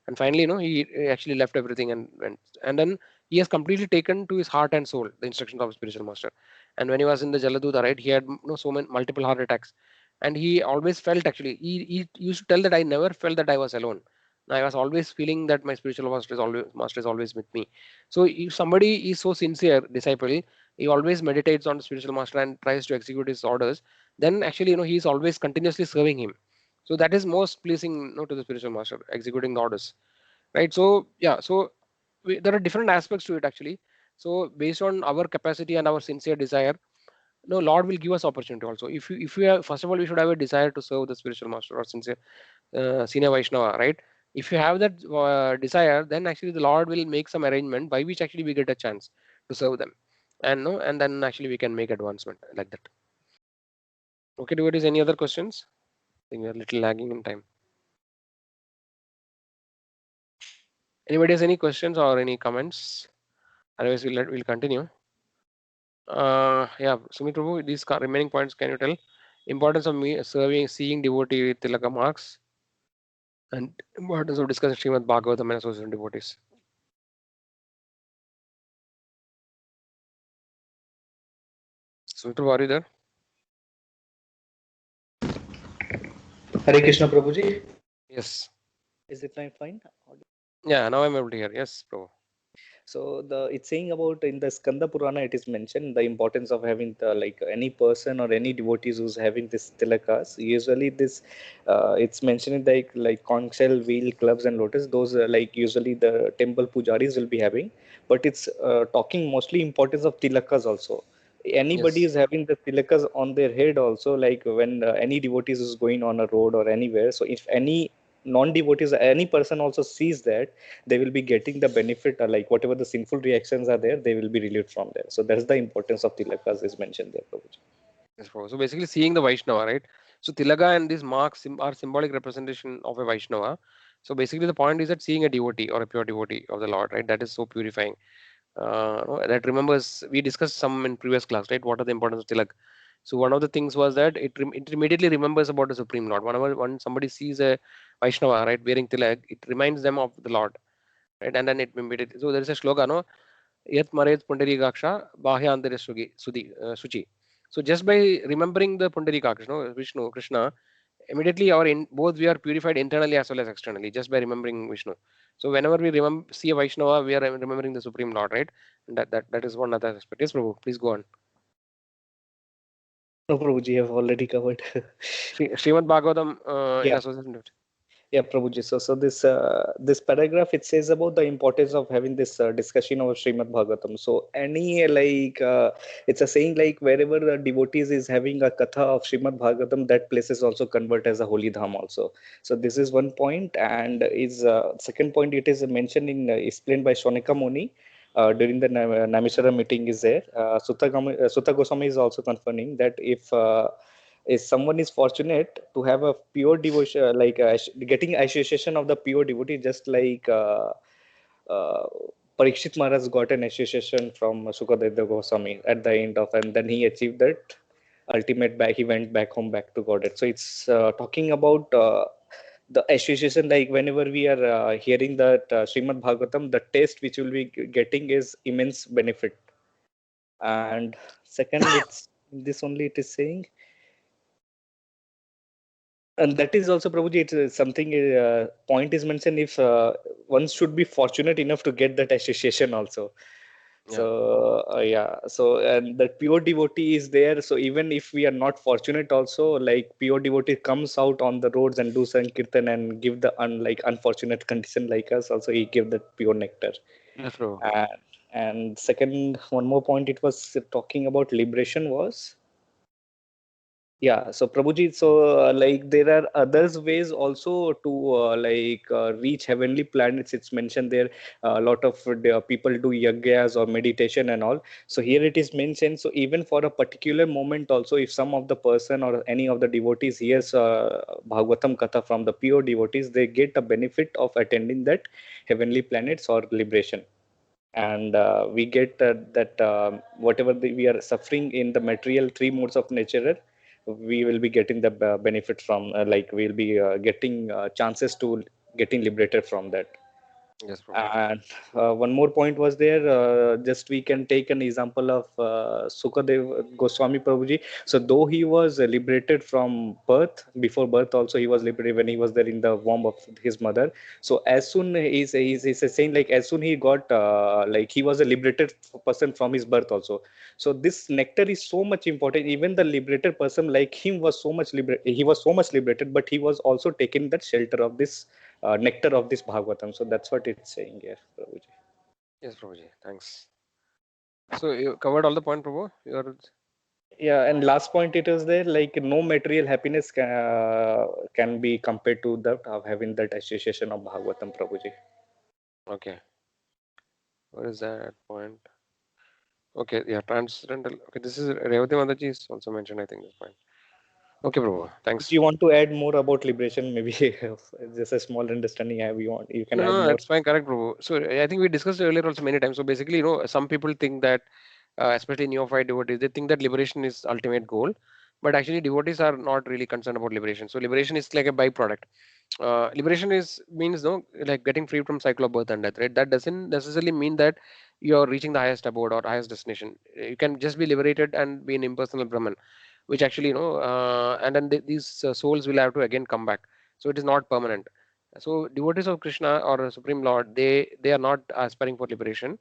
And finally, he actually left everything and went. And then he has completely taken to his heart and soul the instructions of his spiritual master. And when he was in the Jaladuta, right, he had, so many multiple heart attacks, and he always felt actually he used to tell that I never felt that I was alone. I was always feeling that my spiritual master is always with me. So if somebody is so sincere disciple, he always meditates on the spiritual master and tries to execute his orders, then actually he is always continuously serving him. So that is most pleasing, to the spiritual master, executing the orders, right? So yeah, so there are different aspects to it actually. So based on our capacity and our sincere desire, no, Lord will give us opportunity also. If you have, first of all, we should have a desire to serve the spiritual master or sincere senior Vaishnava, right? If you have that desire, then actually the Lord will make some arrangement by which actually we get a chance to serve them, and no, and then actually we can make advancement like that. Okay, devotees, any other questions? I think we are a little lagging in time. Anybody has any questions or any comments? Otherwise, we'll continue. Yeah, Sumit Prabhu, these remaining points, can you tell? Importance of me seeing devotee with Tilaka marks, and importance of discussing Srimad Bhagavatam and associated devotees. Sumit Prabhu, are you there? Hare Krishna Prabhuji. Yes. Is it fine? Yeah, now I'm able to hear. Yes, Prabhu. So it's saying about in the Skanda Purana, it is mentioned the importance of having the like any person or any devotees who's having this tilakas. Usually this it's mentioned like conch shell, wheel, clubs, and lotus. Those are like usually the temple pujaris will be having, but it's talking mostly importance of tilakas also. Anybody Yes. is having the tilakas on their head also, like when any devotees is going on a road or anywhere. So if any non-devotees, any person also sees that, they will be getting the benefit, like whatever the sinful reactions are there, they will be relieved from there. So that's the importance of tilakas is mentioned there, Prabhuji. Yes, Prabhu. So basically, seeing the Vaishnava, right? So Tilaka and these marks are symbolic representation of a Vaishnava. So basically, the point is that seeing a devotee or a pure devotee of the Lord, right? That is so purifying. That remembers, we discussed some in previous class, right? What are the importance of Tilak? So one of the things was that it immediately remembers about the Supreme Lord. Whenever when somebody sees a Vaishnava, right, wearing Tilak, it reminds them of the Lord, right? And then it immediately. So there is a shloka, no? Yat maret Pundarikaksha Bahyantare Suchi. So just by remembering the Pundarikaksha, no, Vishnu, Krishna, immediately both we are purified internally as well as externally just by remembering Vishnu. So whenever we see a Vaishnava, we are remembering the Supreme Lord, right? And that is one other aspect. Yes, Prabhu, please go on. No, Prabhuji, have already covered. Srimad Bhagavatam in Yeah. association with. Yeah, Prabhuji. So this paragraph, it says about the importance of having this discussion of Srimad Bhagavatam. So any it's a saying like wherever the devotees is having a katha of Srimad Bhagavatam, that place is also convert as a holy dham also. So this is one point, and is second point. It is mentioned in explained by Shonika Muni. During the Namisara meeting is there. Sutta Goswami is also confirming that if If someone is fortunate to have a pure devotion, like getting association of the pure devotee, just like uh, Parikshit Maharaj got an association from Sukadeva Goswami at the end of, and then he achieved that ultimate back. He went back home, back to Godhead. So it's talking about the association. Like whenever we are hearing that Srimad Bhagavatam, the taste which we'll be getting is immense benefit. And second, it's this only it is saying. And that is also, Prabhuji, it's something point is mentioned if one should be fortunate enough to get that association also. So so and that pure devotee is there. So even if we are not fortunate also, like pure devotee comes out on the roads and do Sankirtan and give the unfortunate condition like us, also he give that pure nectar. Yes, bro. And second, one more point it was talking about liberation was. Yeah, so Prabhuji, so like there are others ways also to reach heavenly planets. It's mentioned there a lot of people do yagyas or meditation and all. So here it is mentioned. So even for a particular moment also, if some of the person or any of the devotees hears Bhagavatam Katha from the pure devotees, they get a benefit of attending that heavenly planets or liberation. And we get that whatever we are suffering in the material three modes of nature, we will be getting the benefit from we'll be getting chances to getting liberated from that. Yes, bro. And one more point was there. Just we can take an example of Sukadev Goswami Prabhuji. So though he was liberated from birth, before birth also he was liberated when he was there in the womb of his mother. So as soon he's saying like as soon he got he was a liberated person from his birth also. So this nectar is so much important. Even the liberated person like him was so much he was so much liberated, but he was also taking that shelter of this nectar of this Bhagavatam. So that's what it's saying here, Prabhuji. Yes, Prabhuji. Thanks. So you covered all the point, Prabhu. Yeah, and last point it is there like no material happiness can be compared to that of having that association of Bhagavatam, Prabhuji. Okay. Where is that point? Okay, yeah, transcendental. Okay, this is Revati Mataji is also mentioned, I think, this point. Okay, Prabhu. Thanks. If you want to add more about liberation, maybe just a small understanding have you want, you can add No, more. that's fine, correct, Prabhu. So I think we discussed earlier also many times. So basically, some people think that, especially neophyte devotees, they think that liberation is ultimate goal, but actually devotees are not really concerned about liberation. So liberation is like a byproduct. Liberation means like getting free from cycle of birth and death, right? That doesn't necessarily mean that you're reaching the highest abode or highest destination. You can just be liberated and be an impersonal Brahman, which actually and then these souls will have to again come back. So it is not permanent. So devotees of Krishna or Supreme Lord, they are not aspiring for liberation.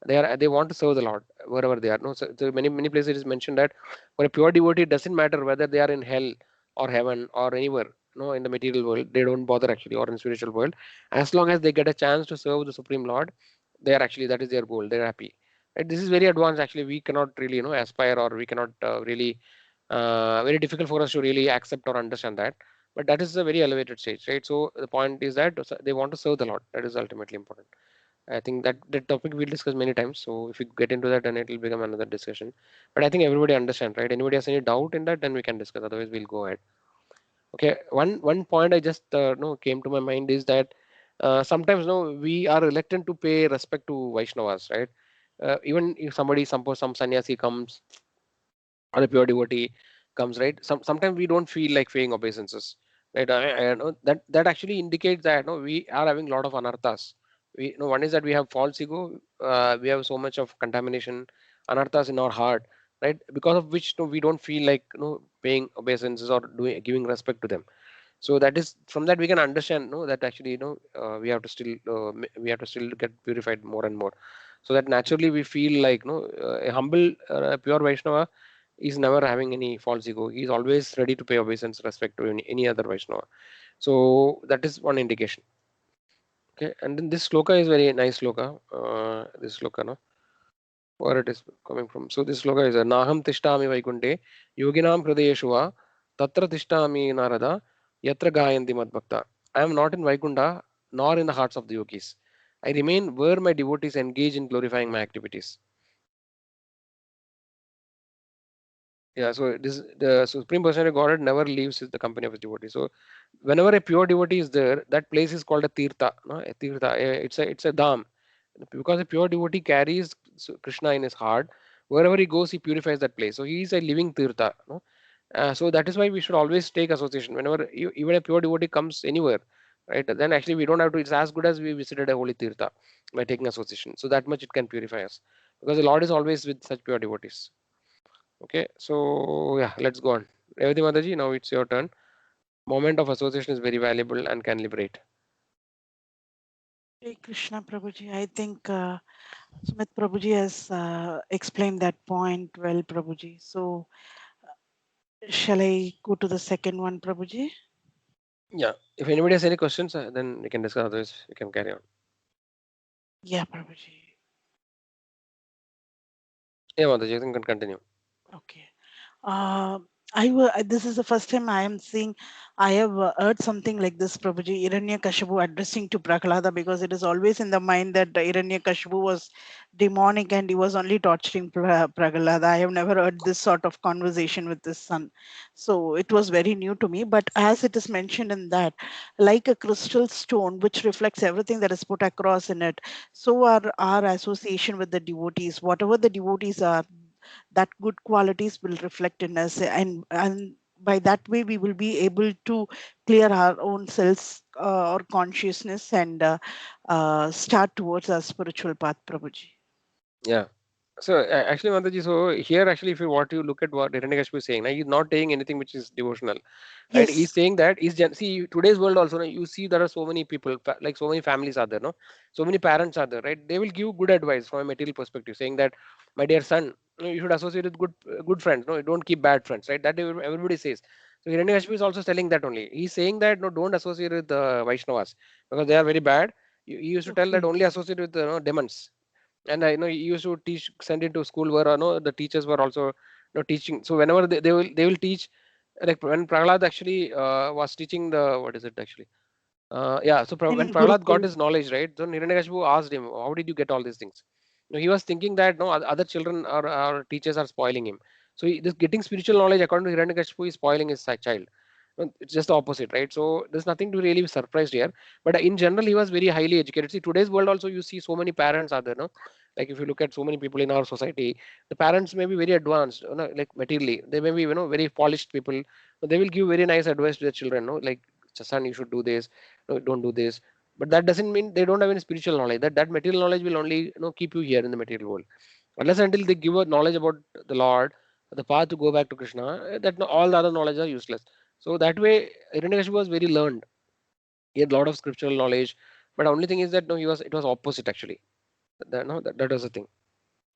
They want to serve the Lord wherever they are. No, so many places it is mentioned that for a pure devotee, it doesn't matter whether they are in hell or heaven or anywhere. No, in the material world, they don't bother actually, or in spiritual world, as long as they get a chance to serve the Supreme Lord, they are actually, that is their goal. They're happy. Right? This is very advanced. Actually, we cannot really aspire, or we cannot really very difficult for us to really accept or understand that. But that is a very elevated stage, right? So the point is that they want to serve the Lord. That is ultimately important. I think that topic we'll discuss many times. So if we get into that, then it will become another discussion. But I think everybody understands, right? Anybody has any doubt in that, then we can discuss. Otherwise, we'll go ahead. Okay. One point I just came to my mind is that sometimes we are reluctant to pay respect to Vaishnavas, right? Even if suppose some sannyasi comes or a pure devotee comes, right? Sometimes we don't feel like paying obeisances, right? I know that actually indicates that we are having a lot of anarthas. One is that we have false ego, we have so much of contamination, anarthas in our heart, right? Because of which we don't feel like paying obeisances or giving respect to them. So that is, from that we can understand that actually we have to still get purified more and more, so that naturally we feel like a humble pure Vaishnava is never having any false ego. He is always ready to pay obeisance respect to any other Vaishnava. So that is one indication. Okay, and then this sloka is very nice sloka. This sloka, where it is coming from. So this sloka is Naham Tishtami Vaikunte Yoginam Hridayeshu va Tatra Tishtami Narada Yatra Gayanti Madbhakta. I am not in Vaikunta nor in the hearts of the yogis. I remain where my devotees engage in glorifying my activities. Yeah, so this the Supreme Personality of Godhead never leaves the company of his devotee. So whenever a pure devotee is there, that place is called a tirtha. No? A tirtha. It's a dham. Because a pure devotee carries Krishna in his heart. Wherever he goes, he purifies that place. So he is a living tirtha. No? So that is why we should always take association. Whenever even a pure devotee comes anywhere, right? Then actually we don't have to. It's as good as we visited a holy tirtha by taking association. So that much it can purify us, because the Lord is always with such pure devotees. Okay, so yeah, let's go on. Revati Mataji, now it's your turn. Moment of association is very valuable and can liberate. Hey Krishna Prabhuji, I think Sumit Prabhuji has explained that point well, Prabhuji. So shall I go to the second one, Prabhuji? Yeah, if anybody has any questions, then we can discuss. Otherwise, we can carry on. Yeah, Prabhuji. Yeah, Mataji, you can continue. Okay. This is the first time I am seeing, I have heard something like this, Prabhuji, Hiranyakashipu addressing to Prahlada, because it is always in the mind that Hiranyakashipu was demonic and he was only torturing Prahlada. I have never heard this sort of conversation with his son. So it was very new to me. But as it is mentioned in that, like a crystal stone which reflects everything that is put across in it, so are our association with the devotees. Whatever the devotees are, that good qualities will reflect in us, and by that way we will be able to clear our own selves or consciousness and start towards our spiritual path, Prabhuji. Yeah. So actually, Mataji, so here actually, if you want to look at what Hiranyakashipu is saying, now he's not saying anything which is devotional, right? He's Yes. saying that see today's world also. You see there are so many people, like so many families are there, no? So many parents are there, right? They will give good advice from a material perspective, saying that, my dear son, you should associate with good friends. No, you don't keep bad friends, right? That everybody says. So Hiranyakashipu is also telling that only. He's saying that no, don't associate with the Vaishnavas because they are very bad. He used to tell that Okay. only associate with demons. And I know he used to teach, send it to school where the teachers were also teaching. So whenever they will teach, like when Prahlad actually was teaching the, what is it actually, yeah, so when In Prahlad got Gurukul. his knowledge, right, then Hiranyakashipu asked him, how did you get all these things? He was thinking that no, other children or teachers are spoiling him. So this getting spiritual knowledge according to Hiranyakashipu is spoiling his child. It's just the opposite, right? So there's nothing to really be surprised here. But in general, he was very highly educated. See, today's world also, you see so many parents are there, no? Like if you look at so many people in our society, the parents may be very advanced, like materially. They may be, very polished people. They will give very nice advice to their children, no? Like, son, you should do this, no, don't do this. But that doesn't mean they don't have any spiritual knowledge. That material knowledge will only, keep you here in the material world. Unless until they give a knowledge about the Lord, the path to go back to Krishna, all the other knowledge are useless. So that way, Hiranyakashipu was very learned. He had a lot of scriptural knowledge, but the only thing is that no, it was opposite actually. That was the thing,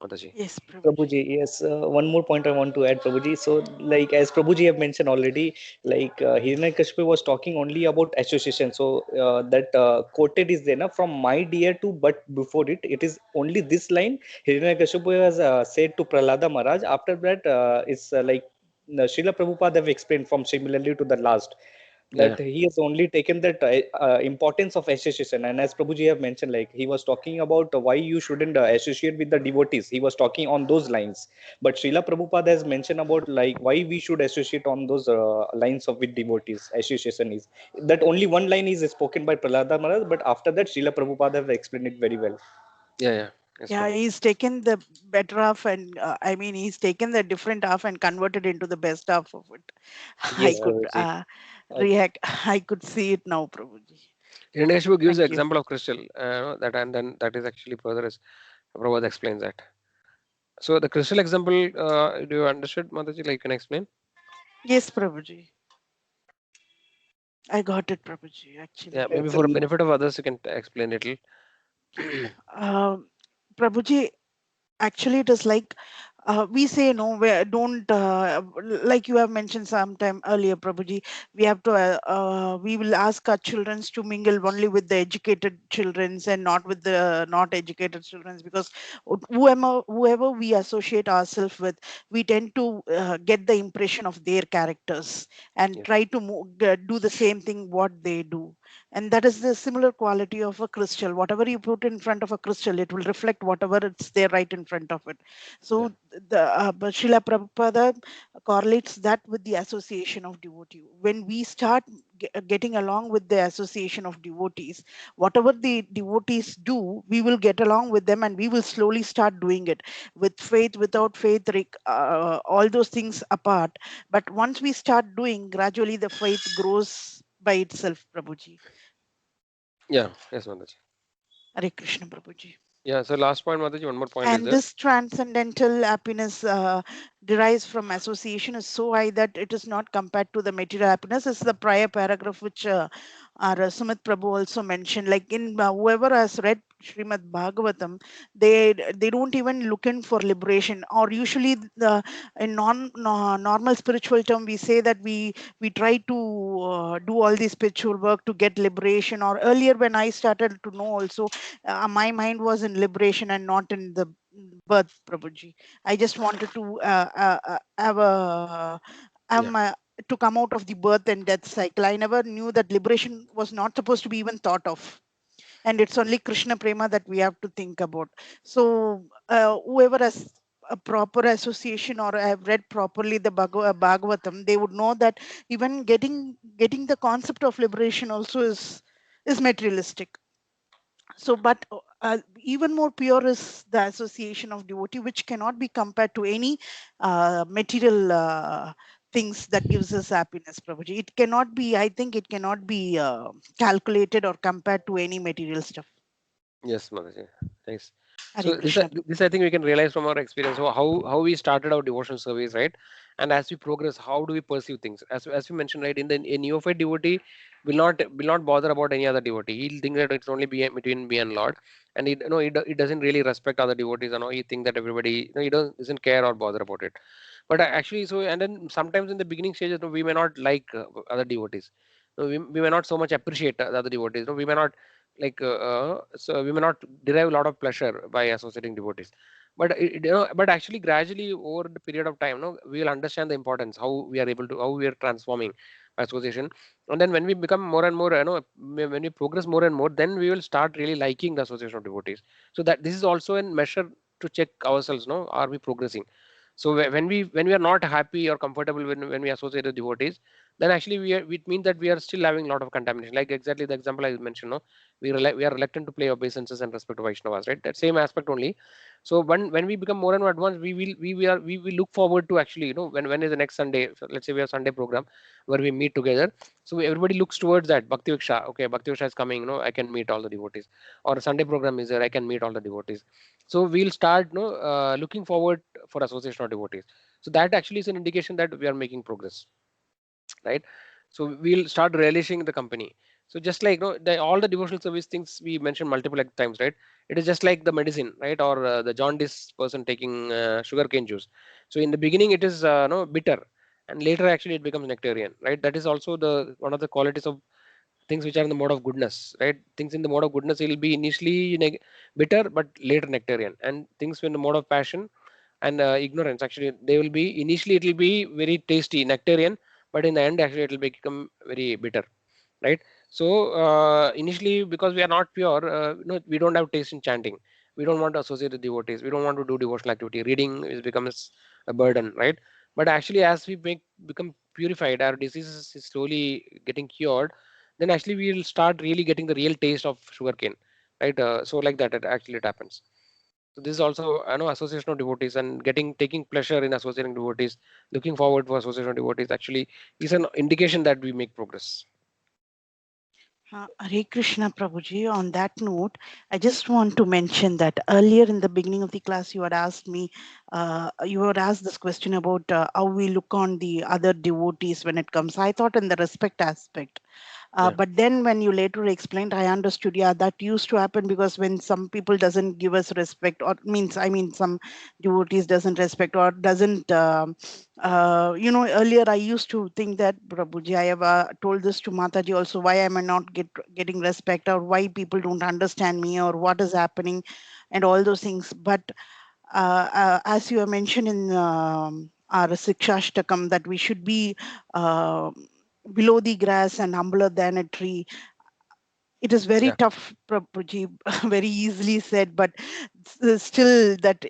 Mataji. Yes, Prabhuji. Prabhuji, yes. One more point I want to add, Prabhuji. So, like as Prabhuji have mentioned already, like Hiranyakashipu was talking only about association. So that quoted is there na, from my dear to but before it, it is only this line Hiranyakashipu has said to Prahlada Maharaj. After that, it's like Srila Prabhupada have explained from similarly to the last, Yeah, yeah, that he has only taken that importance of association. And as Prabhuji have mentioned, like he was talking about why you shouldn't associate with the devotees, he was talking on those lines. But Srila Prabhupada has mentioned about like why we should associate on those lines of with devotees. Association is that only one line is spoken by Prahlada Maharaj, but after that Srila Prabhupada have explained it very well. yeah, yeah. Yes, Yeah, Prabhu. he's taken the better half and I mean, he's taken the different half and converted into the best half of it. I Yes, Yeah. could Prabhuji. react, I could see it now, Prabhuji. Hiranyakashipu gives the Thank you. example of crystal, that, and then that is actually further as Prabhupada explains that. So the crystal example, do you understood, Mataji? Like, you can explain? Yes, Prabhuji. I got it, Prabhuji, Yeah, actually. maybe It's for the benefit of others, you can explain it. Um, Prabhuji, actually, it is like we say no, we don't like you have mentioned sometime earlier, Prabhuji. We have to we will ask our children to mingle only with the educated childrens and not with the not educated childrens, because whoever we associate ourselves with, we tend to get the impression of their characters and Yes. try to do the same thing what they do. And that is the similar quality of a crystal. Whatever you put in front of a crystal, it will reflect whatever it's there right in front of it. So but Srila Prabhupada correlates that with the association of devotee. When we start getting along with the association of devotees, whatever the devotees do, we will get along with them and we will slowly start doing it with faith, without faith, all those things apart. But once we start doing, gradually the faith grows by itself, Prabhuji. Yeah, yes, Mataji. Hare Krishna, Prabhuji. Yeah, so last point, Mataji, one more point is And there. this transcendental happiness derives from association is so high that it is not compared to the material happiness. This is the prior paragraph which our Sumit Prabhu also mentioned. Like in whoever has read Srimad Bhagavatam, they don't even look in for liberation. Or usually the in normal spiritual term, we say that we try to do all the spiritual work to get liberation. Or earlier when I started to know also, my mind was in liberation and not in the birth, Prabhuji. I just wanted to to come out of the birth and death cycle. I never knew that liberation was not supposed to be even thought of. And it's only Krishna Prema that we have to think about. So whoever has a proper association or have read properly the Bhagavatam, they would know that even getting the concept of liberation also is materialistic. So but even more pure is the association of devotee, which cannot be compared to any material things that gives us happiness, Prabhuji. It cannot be, I think it cannot be calculated or compared to any material stuff. Yes, Mataji. Thanks. Hare So Krishna. this I think we can realize from our experience. So how we started our devotional service, right? And as we progress, how do we perceive things? As we mentioned, right, in the a neophyte devotee will not bother about any other devotee. He'll think that it's only between me and Lord, and he doesn't really respect other devotees. He think that everybody, he doesn't care or bother about it. But actually, so and then sometimes in the beginning stages, we may not like other devotees. We may not so much appreciate the other devotees. We may not so we may not derive a lot of pleasure by associating devotees. But but actually gradually over the period of time, we will understand the importance, how we are transforming by association. And then when we become more and more, when we progress more and more, then we will start really liking the association of devotees. So that this is also a measure to check ourselves, are we progressing? So when we are not happy or comfortable when we associate with devotees, then actually it means that we are still having a lot of contamination. Like exactly the example I mentioned, we are reluctant to play obeisances and respect to Vaishnavas, right? That same aspect only. So when we become more and more advanced, we will look forward to actually, when is the next Sunday? So let's say we have Sunday program where we meet together. So everybody looks towards that Bhakti Viksha. Okay, Bhakti Viksha is coming. I can meet all the devotees. Or Sunday program is there. I can meet all the devotees. So we'll start, looking forward for association of devotees. So that actually is an indication that we are making progress, right? So we'll start relishing the company. So just like, all the devotional service things we mentioned multiple times, right? It is just like the medicine, right? Or the jaundice person taking sugarcane juice. So in the beginning it is no bitter, and later actually it becomes nectarian, right? That is also the one of the qualities of things which are in the mode of goodness, right? Things in the mode of goodness will be initially bitter but later nectarian, and things in the mode of passion and ignorance, actually they will be initially, it will be very tasty nectarian, but in the end actually it will become very bitter, right? So initially, because we are not pure, we don't have taste in chanting, we don't want to associate with devotees, we don't want to do devotional activity, reading is becomes a burden, right? But actually as we become purified, our diseases is slowly getting cured, then actually we will start really getting the real taste of sugarcane, right? So like that it happens. So this is also, association of devotees, and taking pleasure in associating devotees, looking forward for association of devotees actually is an indication that we make progress. Hare Krishna, Prabhuji. On that note, I just want to mention that earlier in the beginning of the class, you had asked me, you had asked this question about how we look on the other devotees when it comes. I thought in the respect aspect. Yeah. But then when you later explained, I understood, yeah, that used to happen because when some people doesn't give us respect, or some devotees doesn't respect or doesn't, earlier I used to think that, Prabhuji, I have told this to Mataji also, why am I not getting respect, or why people don't understand me, or what is happening, and all those things. But as you have mentioned in our Sikshashtakam, that we should be below the grass and humbler than a tree. It is very Yeah. tough, Prabhuji, very easily said, but still that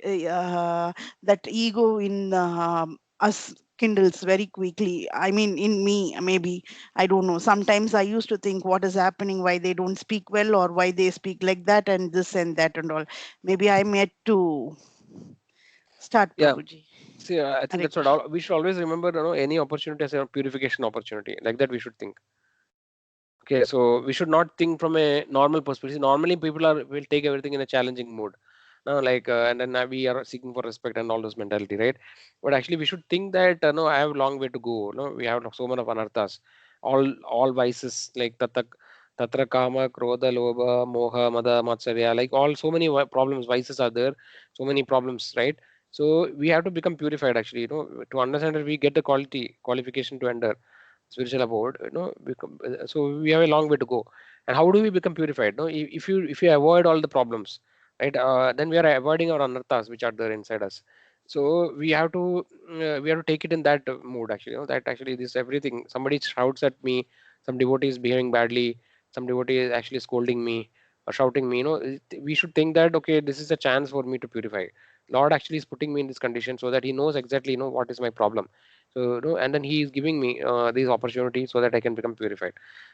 that ego in us kindles very quickly. I mean, in me, maybe, I don't know. Sometimes I used to think what is happening, why they don't speak well, or why they speak like that, and this and that and all. Maybe I'm yet to start, Yeah. Prabhuji. See, I think Hare that's what we should always remember. Any opportunity as a purification opportunity. Like that, we should think. Okay, so we should not think from a normal perspective. Normally, people will take everything in a challenging mood. No, like and then we are seeking for respect and all those mentality, right? But actually, we should think that no, I have a long way to go. No, we have so many of anarthas, all vices like tatra kama, krodha, lobha, moha, mada, matsarya, like all so many problems, vices are there, so many problems, right? So we have to become purified. Actually, to understand that we get the qualification to enter spiritual abode, so we have a long way to go. And how do we become purified? No, if you avoid all the problems, right, then we are avoiding our anarthas which are there inside us. So we have to take it in that mood. Actually, that actually this everything, somebody shouts at me, some devotee is behaving badly, some devotee is actually scolding me or shouting me, we should think that okay, this is a chance for me to purify. Lord actually is putting me in this condition so that he knows exactly what is my problem. So and then he is giving me these opportunities so that I can become purified.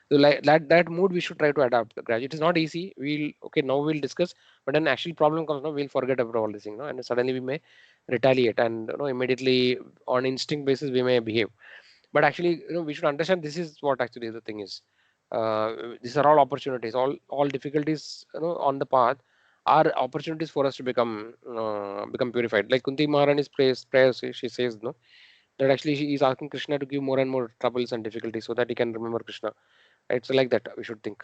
So like that mood we should try to adapt gradually. It is not easy. Now we'll discuss, but then actually problem comes, we'll forget about all this thing, and suddenly we may retaliate, and immediately on instinct basis we may behave. But actually, we should understand this is what actually the thing is. These are all opportunities. All difficulties, on the path are opportunities for us to become purified. Like Kunti Maharani's prayers, she says, no, that actually he is asking Krishna to give more and more troubles and difficulties so that he can remember Krishna. Right? So like that we should think.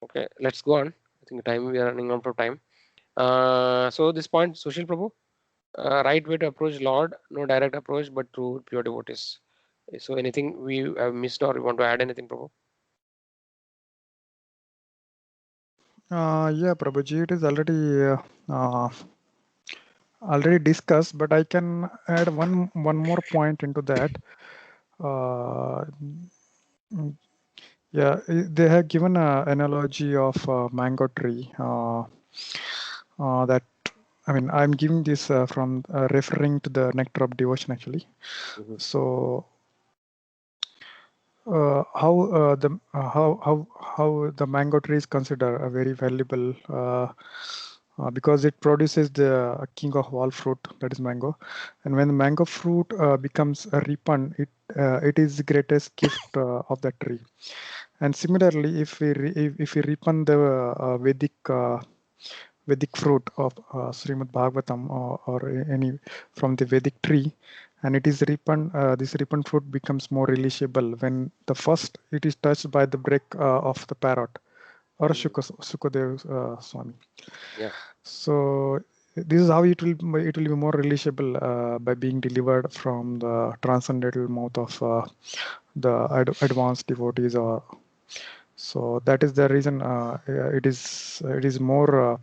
Okay, let's go on. I think time we are running out of time. So this point, Sushil Prabhu, right way to approach Lord, no direct approach, but through pure devotees. So anything we have missed or you want to add anything, Prabhu? Yeah, Prabhuji, it is already discussed, but I can add one more point into that. Yeah, they have given an analogy of a mango tree. That I mean, I'm giving this from referring to the Nectar of Devotion actually. Mhm. So how the mango tree is considered a very valuable because it produces the king of all fruit, that is mango. And when the mango fruit becomes ripened, it is the greatest gift of the tree. And similarly, if we ripen the Vedic fruit of Srimad Bhagavatam or any from the Vedic tree, and it is ripened, this ripened fruit becomes more relishable when the first it is touched by the break of the parrot or Sukadev Swami. Yeah. So this is how it will be more relishable by being delivered from the transcendental mouth of the advanced devotees. Or so that is the reason it is more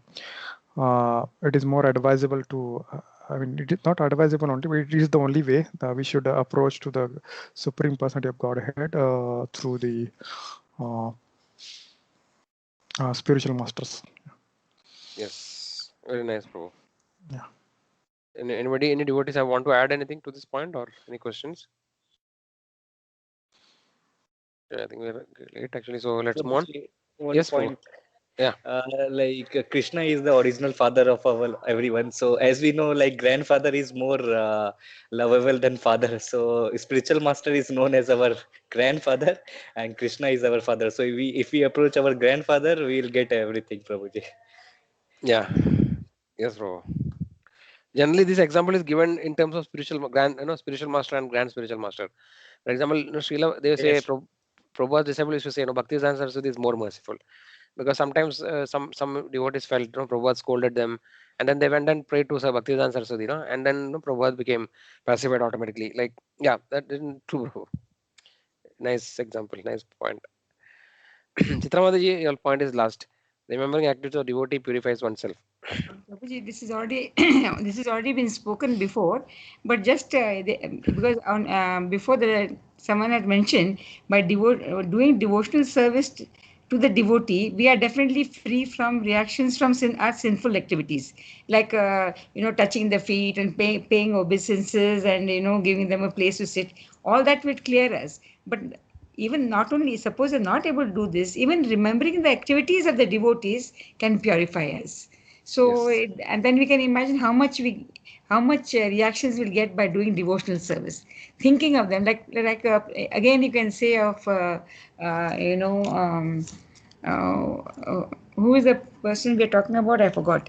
advisable to. I mean, it is not advisable only, but it is the only way that we should approach to the Supreme Personality of Godhead through the uh, spiritual masters. Yes. Very nice, Prabhu. Yeah. Any devotees I want to add anything to this point or any questions? Yeah, I think we're late actually, so let's move on. Prabhuji, one Yes, Prabhu. point. Yeah. Krishna is the original father of our everyone. So as we know, like grandfather is more lovable than father. So spiritual master is known as our grandfather, and Krishna is our father. So if we approach our grandfather, we'll get everything, Prabhuji. Yeah. Yes, Prabhu. Generally, this example is given in terms of spiritual master and grand spiritual master. For example, Srila, they say Yes. Prabhupada's disciple used to say, Bhaktisiddhanta Saraswati is more merciful, because sometimes some devotees felt, Prabhupada scolded them, and then they went and prayed to Sir Bhaktisiddhanta Saraswati, and then Prabhupada became pacified automatically. Like, yeah, that isn't true, Prabhu. Nice example, nice point. Chitramataji, your point is last. Remembering activities of devotee purifies oneself. Prabhuji, this is already this has already been spoken before, but just because before someone had mentioned by doing devotional service to to the devotee, we are definitely free from reactions from our sinful activities, like touching the feet and paying obeisances and giving them a place to sit. All that would clear us. But even not only, suppose we're not able to do this, even remembering the activities of the devotees can purify us. So, Yes. and then we can imagine how much reactions we'll get by doing devotional service, thinking of them. Again, you can say of uh, you know um, uh, uh, who is the person we are talking about? I forgot.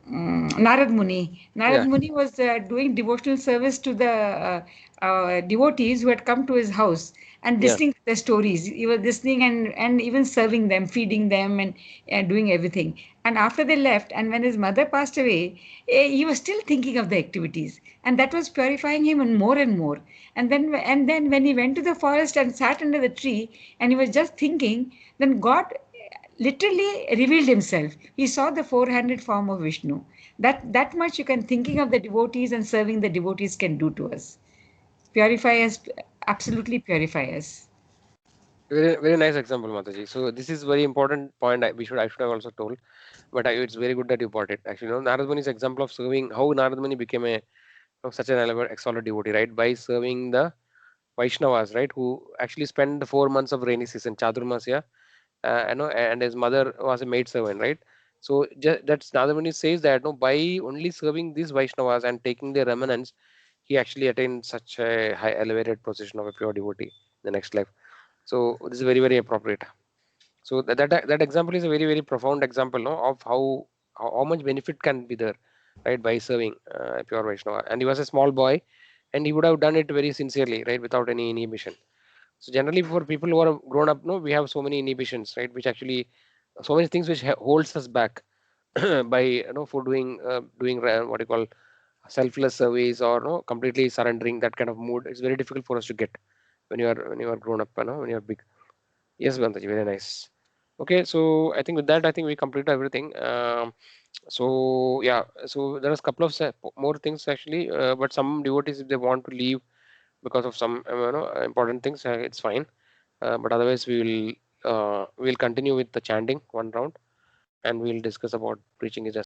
Narad Muni. Narad Yeah. Muni was doing devotional service to the devotees who had come to his house and Yeah. listening to their stories. He was listening and even serving them, feeding them, and doing everything. And after they left, and when his mother passed away, he was still thinking of the activities, and that was purifying him and more. And then when he went to the forest and sat under the tree, and he was just thinking, then God literally revealed himself. He saw the four-handed form of Vishnu. That much you can thinking of the devotees and serving the devotees can do to us. Purify us, absolutely purify us. Very, very nice example, Mataji. So this is very important point. I should have also told, but it's very good that you brought it. Actually, Narad Muni's example of serving, how Narad Muni became such an excellent devotee, right? By serving the Vaishnavas, right? Who actually spent the 4 months of rainy season, Chaturmasya, and his mother was a maid servant, right? So that's Narad Muni says that by only serving these Vaishnavas and taking their remnants, he actually attained such a high elevated position of a pure devotee in the next life. So this is very, very appropriate. So that example is a very, very profound example, no, of how much benefit can be there, right, by serving pure Vaishnava. And he was a small boy, and he would have done it very sincerely, right, without any inhibition. So generally, for people who are grown up, no, we have so many inhibitions, right, which actually so many things which holds us back by for doing what you call selfless service, or completely surrendering. That kind of mood is very difficult for us to get when you are grown up, when you are big. Yes, Bantaji, very nice. Okay, so I think with that, I think we completed everything. So yeah, so there is a couple of more things actually, but some devotees, if they want to leave because of some important things, it's fine. But otherwise, we will continue with the chanting one round, and we'll discuss about preaching is